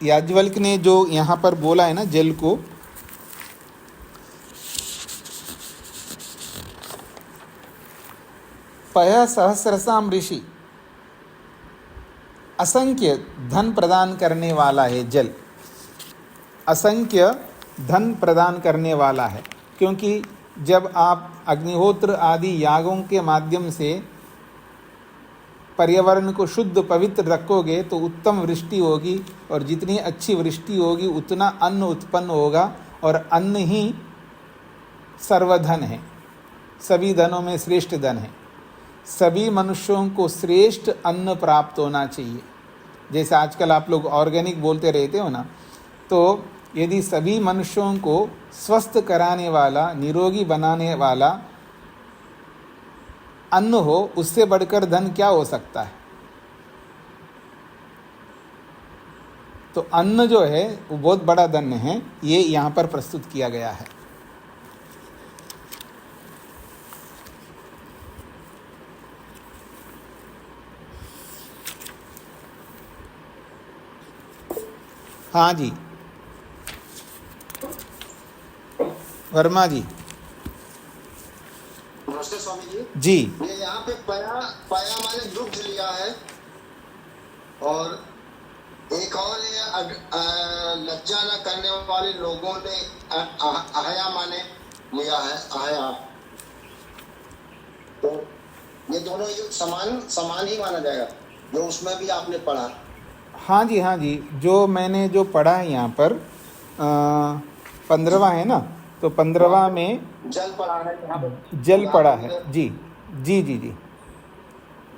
याज्ञवल्क्य ने जो यहाँ पर बोला है ना जल को, पय सहस्रसाम ऋषि, असंख्य धन प्रदान करने वाला है जल, असंख्य धन प्रदान करने वाला है। क्योंकि जब आप अग्निहोत्र आदि यागों के माध्यम से पर्यावरण को शुद्ध पवित्र रखोगे तो उत्तम वृष्टि होगी, और जितनी अच्छी वृष्टि होगी उतना अन्न उत्पन्न होगा, और अन्न ही सर्वधन है, सभी धनों में श्रेष्ठ धन है। सभी मनुष्यों को श्रेष्ठ अन्न प्राप्त होना चाहिए। जैसे आजकल आप लोग ऑर्गेनिक बोलते रहते हो ना, तो यदि सभी मनुष्यों को स्वस्थ कराने वाला, निरोगी बनाने वाला अन्न हो, उससे बढ़कर धन क्या हो सकता है। तो अन्न जो है वो बहुत बड़ा धन है, ये यहाँ पर प्रस्तुत किया गया है। हाँ जी, वर्मा जी। नमस्ते स्वामी जी। जी, ये यहाँ पे पया पया माने दुग्ध लिया है, और एक और ये लज्जा न करने वाले लोगों ने अहया माने लिया है, अहया। तो ये दोनों ये समान ही माना जाएगा, जो उसमें भी आपने पढ़ा। हाँ जी, हाँ जी, जो मैंने जो पढ़ा है यहाँ पर 15वां है ना, तो 15वां में जल पढ़ा है, यहाँ पे जल पढ़ा है। जी जी जी जी।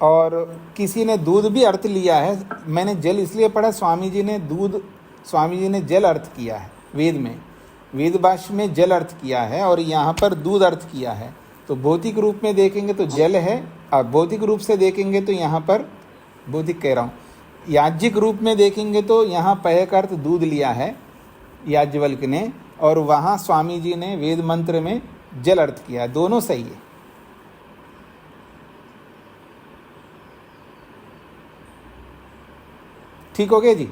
और किसी ने दूध भी अर्थ लिया है। मैंने जल इसलिए पढ़ा, स्वामी जी ने जल अर्थ किया है वेद में, वेद भाष्य में जल अर्थ किया है, और यहाँ पर दूध अर्थ किया है। तो भौतिक रूप में देखेंगे तो जल है, और भौतिक रूप से देखेंगे तो यहाँ पर, भौतिक कह रहा हूँ, याज्ञिक रूप में देखेंगे तो यहाँ पय का अर्थ दूध लिया है याज्ञवल्क्य ने, और वहाँ स्वामी जी ने वेद मंत्र में जल अर्थ किया। दोनों सही है। ठीक हो गया जी।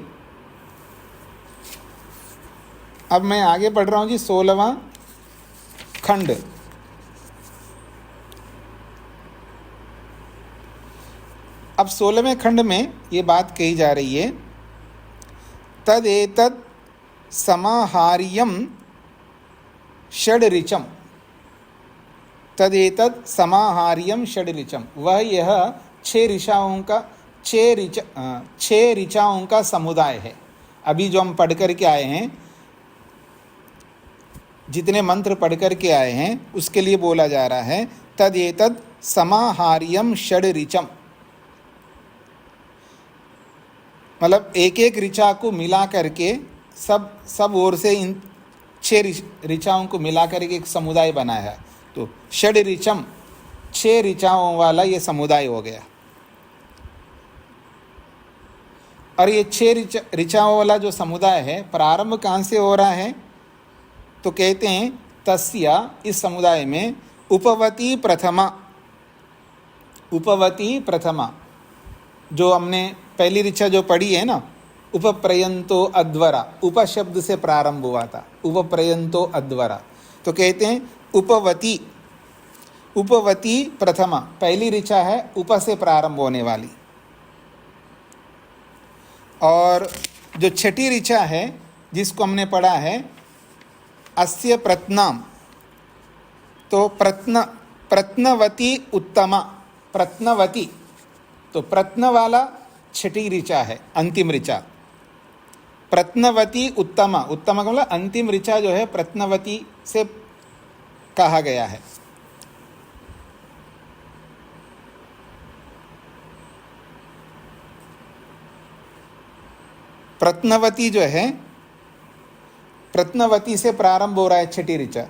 अब मैं आगे पढ़ रहा हूँ जी 16वां खंड। अब 16वें खंड में ये बात कही जा रही है, तदेतत् समाहार्यम षड्रिचम। तदेतत् समाहार्यम षड्रिचम, वह यह छह ऋचाओं का समुदाय है। अभी जो हम पढ़ कर के आए हैं, जितने मंत्र पढ़ कर के आए हैं, उसके लिए बोला जा रहा है तदेतत् समाहार्यम षड्रिचम। मतलब एक एक ऋचा को मिला करके सब ओर से इन 6 ऋचाओं को मिला करके एक समुदाय बनाया। तो षड ऋचम, 6 ऋचाओं वाला ये समुदाय हो गया। और ये 6 ऋचाओं वाला जो समुदाय है, प्रारंभ कहाँ से हो रहा है? तो कहते हैं तस्या, इस समुदाय में उपवती प्रथमा, जो हमने पहली ऋचा जो पढ़ी है ना, उपप्रयंतो अध्वरा, उप शब्द से प्रारंभ हुआ था, उपप्रयंतो अध्वरा। तो कहते हैं उपवती प्रथमा, पहली ऋचा है उप से प्रारंभ होने वाली। और जो छठी ऋचा है जिसको हमने पढ़ा है अस्य प्रत्नाम, तो प्रत्नवती उत्तमा, प्रत्नवती, तो प्रत्न वाला छठी ऋचा है, अंतिम ऋचा। प्रत्नवती उत्तमा, उत्तमा का मतलब अंतिम ऋचा जो है प्रत्नवती से कहा गया है। प्रत्नवती जो है, प्रत्नवती से प्रारंभ हो रहा है छठी ऋचा।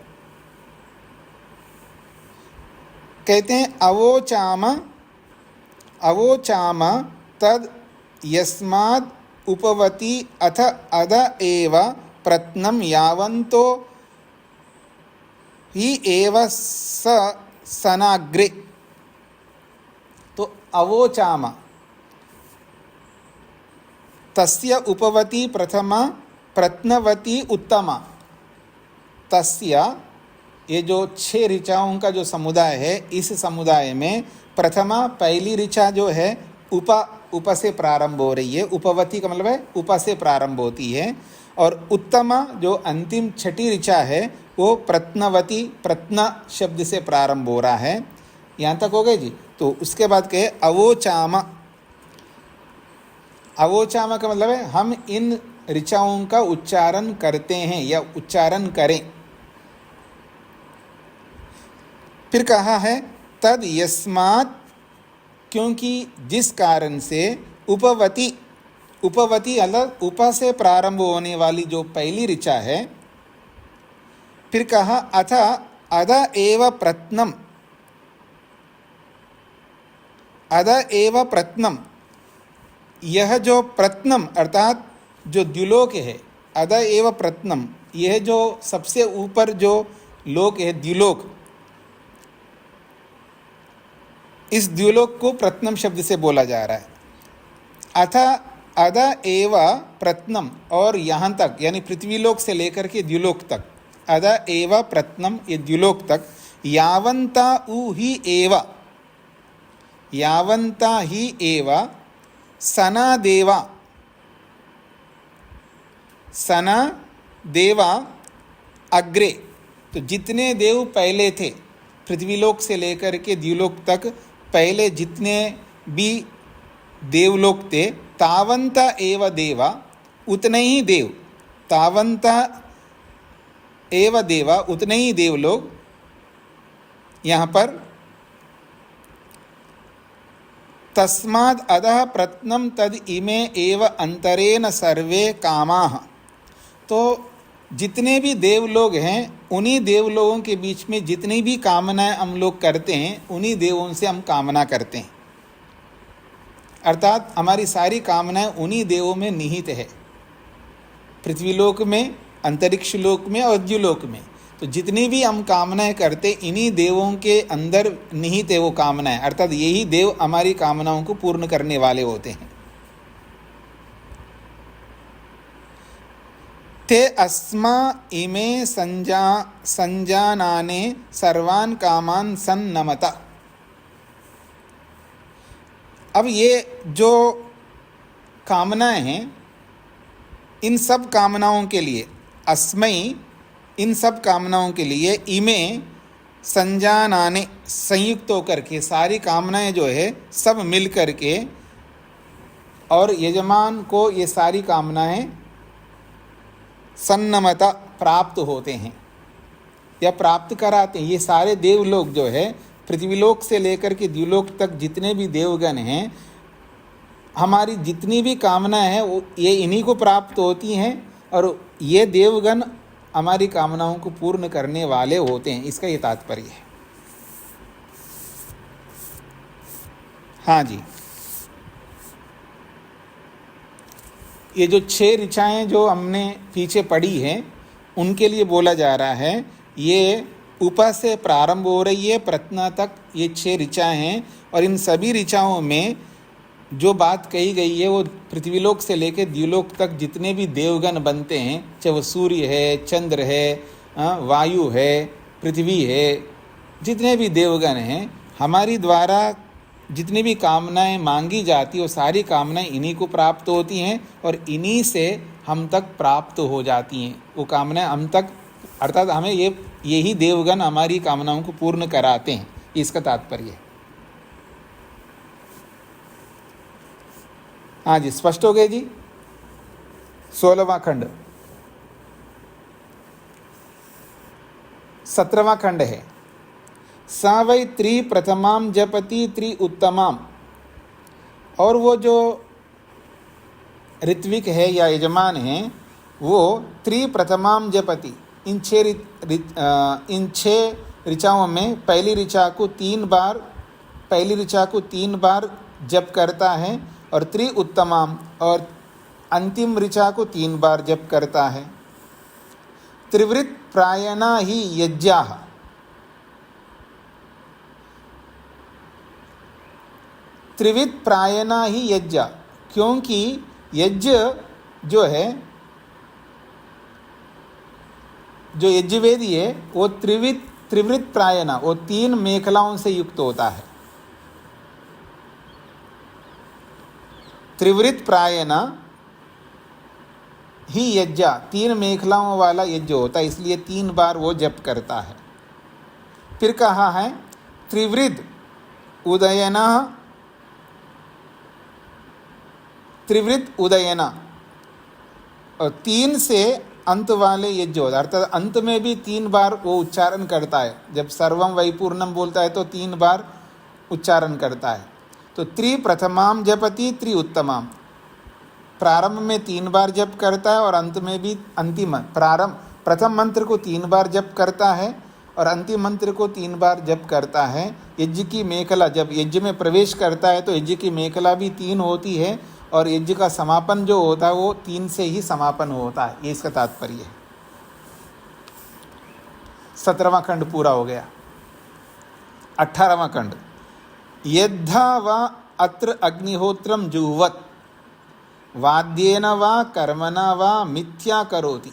कहते हैं अवोचाम तद यस्माद् उपवती अथ अद एव प्रत्नम यावन्तो ही एव सनाग्रे। तो अवोचाम, तस्य उपवती प्रथमा प्रत्नवती उत्तमा, तस्य, ये जो 6 ऋचाओं का जो समुदाय है, इस समुदाय में प्रथमा पहली ऋचा जो है उप से प्रारंभ हो रही है। उपवती का मतलब है उप से प्रारंभ होती है। और उत्तमा जो अंतिम छठी ऋचा है वो प्रत्नवती, प्रत्न शब्द से प्रारंभ हो रहा है। यहाँ तक हो गए जी। तो उसके बाद कहे अवोचाम, अवोचाम का मतलब है हम इन ऋचाओं का उच्चारण करते हैं या उच्चारण करें। फिर कहा है तद यस्मात्, क्योंकि जिस कारण से उपवती अलग उप से प्रारंभ होने वाली जो पहली ऋचा है। फिर कहा अथ अद एव प्रत्नम, अद एव प्रत्नम, यह जो प्रत्नम अर्थात जो द्युलोक है, अद एव प्रत्नम, यह जो सबसे ऊपर जो लोक है द्युलोक, इस द्युलोक को प्रत्नम शब्द से बोला जा रहा है। अथ अद एव प्रत्नम, और यहाँ तक यानी पृथ्वीलोक से लेकर के द्युलोक तक, अद एव प्रत्नम, ये द्युलोक तक, यावन्ता उ ही एव, यावन्ता ही एव सना देवा, सना देवा अग्रे, तो जितने देव पहले थे पृथ्वीलोक से लेकर के द्युलोक तक, पहले जितने भी देवलोक थे, तावंता एव देवा, उतने ही देव, तावंता एव देवा, उतने ही देवलोक। यहाँ पर तस्माद् अधः प्रत्नम तद इमे एव अंतरेण सर्वे कामाः, तो जितने भी देवलोग हैं उन्हीं देवलोगों के बीच में जितनी भी कामनाएं हम लोग करते हैं, उन्हीं देवों से हम कामना करते हैं। अर्थात हमारी सारी कामनाएं उन्हीं देवों में निहित है, पृथ्वीलोक में, अंतरिक्ष लोक में और द्युलोक में। तो जितनी भी हम कामनाएं करते, इन्हीं देवों के अंदर निहित है वो कामनाएं, अर्थात यही देव हमारी कामनाओं को पूर्ण करने वाले होते हैं। ते अस्मा इमे संजानाने सर्वान् कामान सन्नमत। अब ये जो कामनाएं हैं, इन सब कामनाओं के लिए, अस्मई इन सब कामनाओं के लिए, इमे संजानाने संयुक्त होकर के, सारी कामनाएं जो है सब मिल कर के, और यजमान को ये सारी कामनाएं सन्नमता प्राप्त होते हैं या प्राप्त कराते हैं। ये सारे देवलोक जो है, पृथ्वीलोक से लेकर के द्युलोक तक जितने भी देवगण हैं, हमारी जितनी भी कामनाएं हैं वो ये इन्हीं को प्राप्त होती हैं, और ये देवगण हमारी कामनाओं को पूर्ण करने वाले होते हैं। इसका ये तात्पर्य है। हाँ जी, ये जो 6 ऋचाएँ जो हमने पीछे पढ़ी हैं, उनके लिए बोला जा रहा है, ये उपा से प्रारंभ हो रही है, प्रत्ना तक ये 6 ऋचाएँ हैं, और इन सभी ऋचाओं में जो बात कही गई है वो पृथ्वीलोक से लेकर द्युलोक तक जितने भी देवगण बनते हैं, चाहे वो सूर्य है, चंद्र है, वायु है, पृथ्वी है, जितने भी देवगण हैं, हमारी द्वारा जितनी भी कामनाएं मांगी जाती है वो सारी कामनाएं इन्हीं को प्राप्त होती हैं, और इन्हीं से हम तक प्राप्त हो जाती हैं। वो कामनाएं हम तक, अर्थात हमें यही देवगण हमारी कामनाओं को पूर्ण कराते हैं। इसका तात्पर्य है। हाँ जी, स्पष्ट हो गए जी। 16वां खंड, 17वां खंड है। सा वै त्रि प्रथमाम जपति त्रि उत्तमाम। और वो जो ऋत्विक है या यजमान है, वो त्रि प्रथमाम जपति, इन 6 ऋचाओं में पहली ऋचा को 3 बार जप करता है, और त्रि उत्तमाम और अंतिम ऋचा को 3 बार जप करता है। त्रिवृत प्रायणा ही यज्ञाः। त्रिविध प्रायणा ही यज्ञ, क्योंकि यज्ञ जो है, जो यज्ञवेदी है, वो त्रिवृत प्रायणा, वो 3 मेखलाओं से युक्त होता है। त्रिवृत प्रायणा ही यज्ञ, 3 मेखलाओं वाला यज्ञ होता है, इसलिए 3 बार वो जप करता है। फिर कहा है त्रिवृद उदयना, त्रिवृत उदयना, और 3 से अंत वाले यज्ञ होता है, अर्थात अंत में भी 3 बार वो उच्चारण करता है। जब सर्वम वैपूर्णम बोलता है तो 3 बार उच्चारण करता है। तो त्रि प्रथमाम जपति त्रि उत्तमाम, प्रारंभ में 3 बार जप करता है, और अंत में भी अंतिम प्रथम मंत्र को 3 बार जप करता है, और अंतिम मंत्र को 3 बार जप करता है। यज्ञ की मेखला, जब यज्ञ में प्रवेश करता है तो यज्ञ की मेखला भी 3 होती है, और यज्ञ का समापन जो होता है वो 3 से ही समापन होता है। ये इसका तात्पर्य है। 17वां खंड पूरा हो गया। 18वां खंड, यद्धा वा अत्र अग्निहोत्रम जुह्वत् वाद्येन वा कर्मणा वा मिथ्या करोति।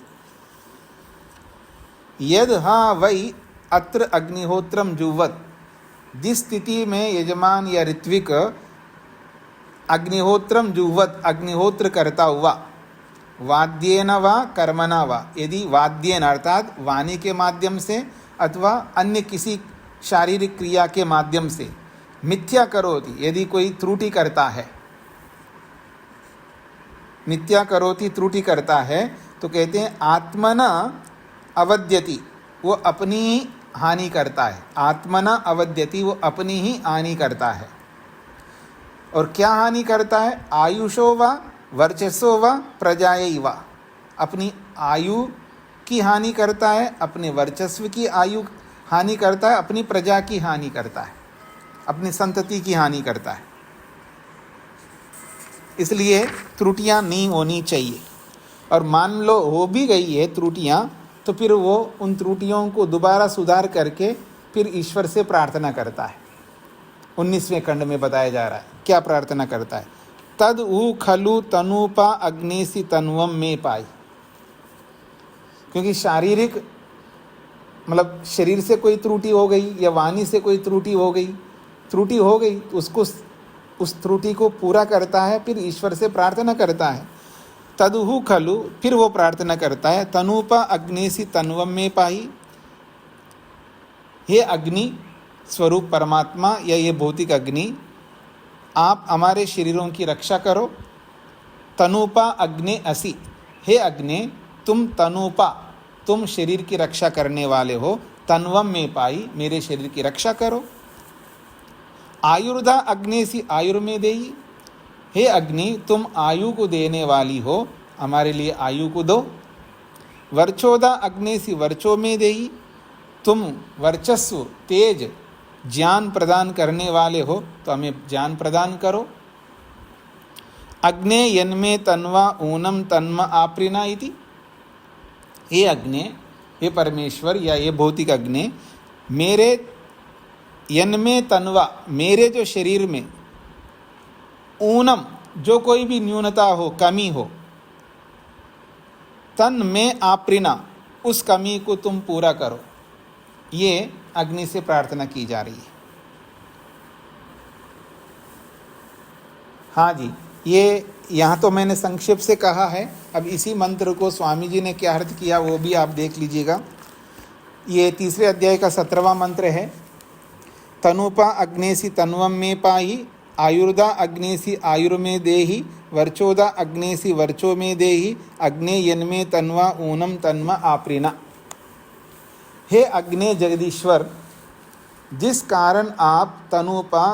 यद हाँ वै अत्र अग्निहोत्रम जुह्वत्, जिस स्थिति में यजमान या ऋत्विक अग्निहोत्रम जुह्वत्, अग्निहोत्र करता हुआ, वाद्येन वा कर्मणा वा, यदि वाद्येन अर्थात वाणी के माध्यम से अथवा अन्य किसी शारीरिक क्रिया के माध्यम से, मिथ्या करोति, यदि कोई त्रुटि करता है, मिथ्या करोति त्रुटि करता है, तो कहते हैं आत्मना अवद्यति, वो अपनी ही हानि करता है। आत्मना अवद्यति, वो अपनी ही हानि करता है। और क्या हानि करता है? आयुषो वा वर्चस्व वा प्रजायै वा, अपनी आयु की हानि करता है, अपने वर्चस्व की आयु हानि करता है, अपनी प्रजा की हानि करता है, अपनी संतति की हानि करता है। इसलिए त्रुटियां नहीं होनी चाहिए। और मान लो हो भी गई है त्रुटियां, तो फिर वो उन त्रुटियों को दोबारा सुधार करके फिर ईश्वर से प्रार्थना करता है। 19वें खंड में बताया जा रहा है क्या प्रार्थना करता है। तद उ खलु तनुपा अग्निसी तनुवम में पाई। क्योंकि शारीरिक मतलब शरीर से कोई त्रुटि हो गई या वाणी से कोई त्रुटि हो गई तो उसको उस त्रुटि को पूरा करता है, फिर ईश्वर से प्रार्थना करता है। तदुहु खलु, फिर वो प्रार्थना करता है, तनूपा अग्नेसी तन्वम में पाही, हे अग्नि स्वरूप परमात्मा या ये भौतिक अग्नि, आप हमारे शरीरों की रक्षा करो। तनूपा अग्ने असि, हे अग्नि तुम तनूपा, तुम शरीर की रक्षा करने वाले हो। तन्वम में पाई, मेरे शरीर की रक्षा करो। आयुर्दा अग्नेसी आयुर्मे देई, हे अग्नि तुम आयु को देने वाली हो, हमारे लिए आयु को दो। वर्चोदा अग्नेसी वर्चो में देई, तुम वर्चस्व तेज ज्ञान प्रदान करने वाले हो, तो हमें ज्ञान प्रदान करो। अग्ने यन्मे तन्वा ऊनम तन्म आप्रिना इति, हे अग्नि, हे परमेश्वर या ये भौतिक अग्नि, मेरे यन्मे तन्वा, मेरे जो शरीर में ऊनम, जो कोई भी न्यूनता हो, कमी हो, तन में आप्रिना, उस कमी को तुम पूरा करो। ये अग्नि से प्रार्थना की जा रही है। हाँ जी, ये यहाँ तो मैंने संक्षेप से कहा है। अब इसी मंत्र को स्वामी जी ने क्या अर्थ किया वो भी आप देख लीजिएगा। ये तीसरे अध्याय का 17वां मंत्र है। तनुपा अग्नेसी तन्वम में पाही, आयुर्दा अग्नेसी आयुर्मे देहि, वर्चोदा अग्नेसी वर्चो में देहि, अग्ने यन्मे तन्वा ऊनम तन्म आप्रिना। हे अग्ने जगदीश्वर, जिस कारण आप तनुपा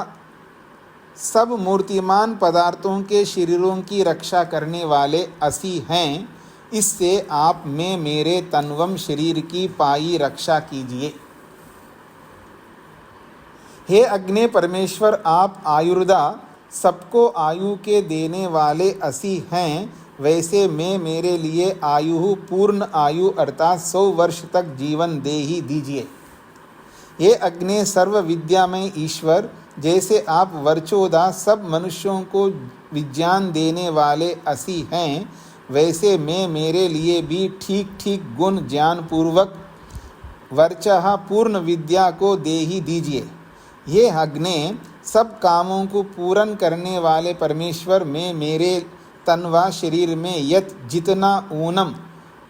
सब मूर्तिमान पदार्थों के शरीरों की रक्षा करने वाले असी हैं, इससे आप में मेरे तन्वम शरीर की पाई रक्षा कीजिए। हे अग्नि परमेश्वर, आप आयुर्दा सबको आयु के देने वाले असी हैं, वैसे मैं मेरे लिए आयु पूर्ण आयु अर्थात 100 वर्ष तक जीवन दे ही दीजिए। ये अग्नि सर्व विद्यामय ईश्वर, जैसे आप वर्चोदा सब मनुष्यों को विज्ञान देने वाले असी हैं, वैसे मैं मेरे लिए भी ठीक ठीक गुण ज्ञान पूर्वक वर्चः पूर्ण विद्या को दे ही दीजिए। ये अग्नि सब कामों को पूर्ण करने वाले परमेश्वर, मैं मेरे तन्वा शरीर में यत जितना ऊनम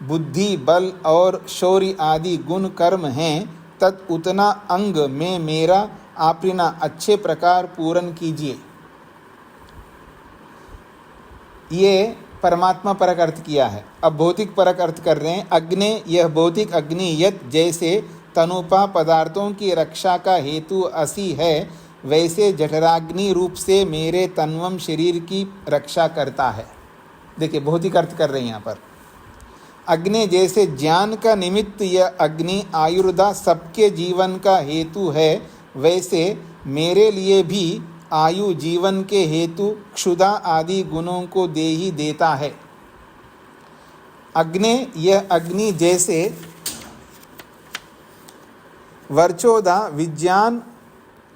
बुद्धि बल और शौर्य आदि गुण कर्म हैं, तत् उतना अंग में मेरा आप्रिना अच्छे प्रकार पूर्ण कीजिए। ये परमात्मा परक अर्थ किया है। अब भौतिक परक अर्थ कर रहे हैं। अग्नि, यह भौतिक अग्नि यत जैसे तनुपा पदार्थों की रक्षा का हेतु असी है, वैसे जठराग्नि रूप से मेरे तन्वम शरीर की रक्षा करता है। देखिए भौतिक अर्थ कर रहे हैं यहाँ पर। अग्नि जैसे ज्ञान का निमित्त यह अग्नि आयुर्दा सबके जीवन का हेतु है, वैसे मेरे लिए भी आयु जीवन के हेतु क्षुधा आदि गुणों को दे ही देता है। अग्नि, यह अग्नि जैसे वर्चोदा विज्ञान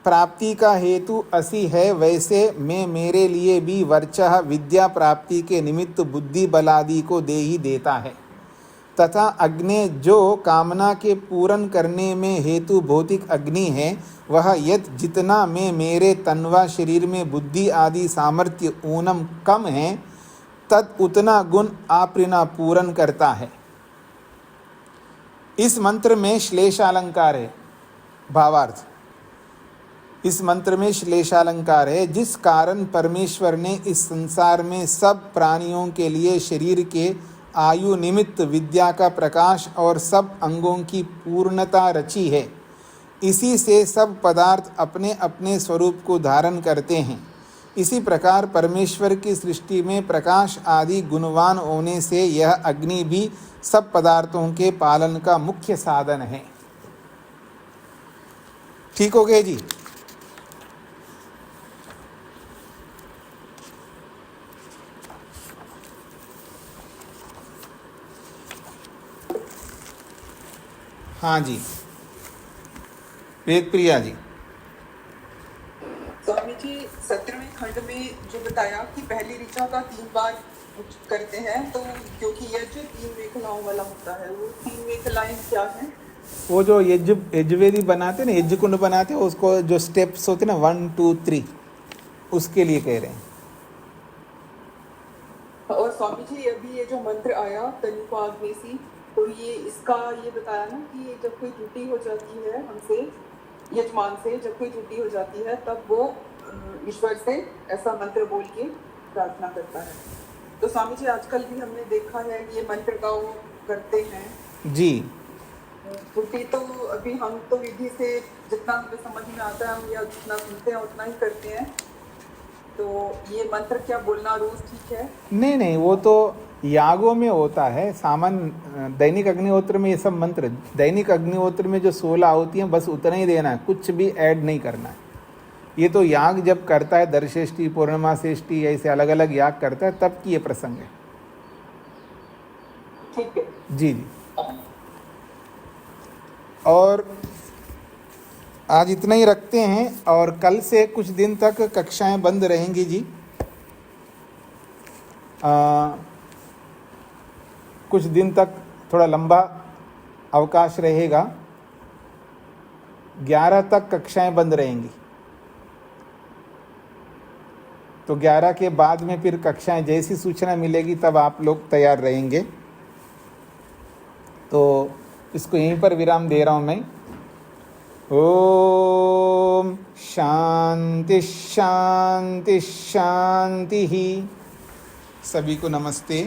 प्राप्ति का हेतु असी है, वैसे मैं मेरे लिए भी वर्चः विद्या प्राप्ति के निमित्त बुद्धि बलादि को दे ही देता है। तथा अग्नि जो कामना के पूर्ण करने में हेतु भौतिक अग्नि है, वह यत जितना में मेरे तन्वा शरीर में बुद्धि आदि सामर्थ्य ऊनम कम है, तत् उतना गुण आप्रिना पूर्ण करता है। इस मंत्र में श्लेषालंकार है। भावार्थ, इस मंत्र में श्लेषालंकार है। जिस कारण परमेश्वर ने इस संसार में सब प्राणियों के लिए शरीर के आयु निमित्त विद्या का प्रकाश और सब अंगों की पूर्णता रची है, इसी से सब पदार्थ अपने अपने स्वरूप को धारण करते हैं। इसी प्रकार परमेश्वर की सृष्टि में प्रकाश आदि गुणवान होने से यह अग्नि भी सब पदार्थों के पालन का मुख्य साधन है। ठीक हो गए जी। हाँ जी, वेद प्रिया जी। स्वामी जी 17वें खंड में जो बताया कि पहली ऋचा का 3 बार करते हैं, तो क्योंकि यज्ञ 3 मेखलाओं गाँव वाला होता है, वो 3 में का लाइन क्या है? वो जो यजुर्वेदी बनाते ना, यज्ञ कुंड बनाते हैं, उसको जो स्टेप्स होते ना 1 2 3, उसके लिए कह रहे हैं। और स्वामी जी अभी ये जो मंत्र आया तनिपाग्नेसी, तो ये इसका ये बताया ना कि जब कोई त्रुटि हो जाती है हमसे, यजमान से जब कोई त्रुटि हो जाती है, तब वो ईश्वर से ऐसा मंत्र बोल के प्रार्थना करता है। तो स्वामी जी आजकल भी हमने देखा है ये मंत्र का वो करते हैं जी। त्रुटि, तो अभी हम तो विधि से जितना हमें समझ में आता है हम या जितना सुनते हैं उतना ही करते हैं, तो ये मंत्र क्या बोलना रोज ठीक है? नहीं नहीं, वो तो यागों में होता है सामान्य। दैनिक अग्निहोत्र में ये सब मंत्र, दैनिक अग्निहोत्र में जो 16 होती हैं बस उतना ही देना है, कुछ भी ऐड नहीं करना है। ये तो याग जब करता है, दर्शेष्टि, पूर्णिमा षष्ठी, ऐसे अलग अलग याग करता है, तब की ये प्रसंग है। ठीक है जी जी। और आज इतना ही रखते हैं, और कल से कुछ दिन तक कक्षाएं बंद रहेंगी जी। कुछ दिन तक थोड़ा लंबा अवकाश रहेगा, 11 तक कक्षाएं बंद रहेंगी। तो 11 के बाद में फिर कक्षाएं, जैसी सूचना मिलेगी तब आप लोग तैयार रहेंगे। तो इसको यहीं पर विराम दे रहा हूँ मैं। ओम शांति शांति शांति ही। सभी को नमस्ते।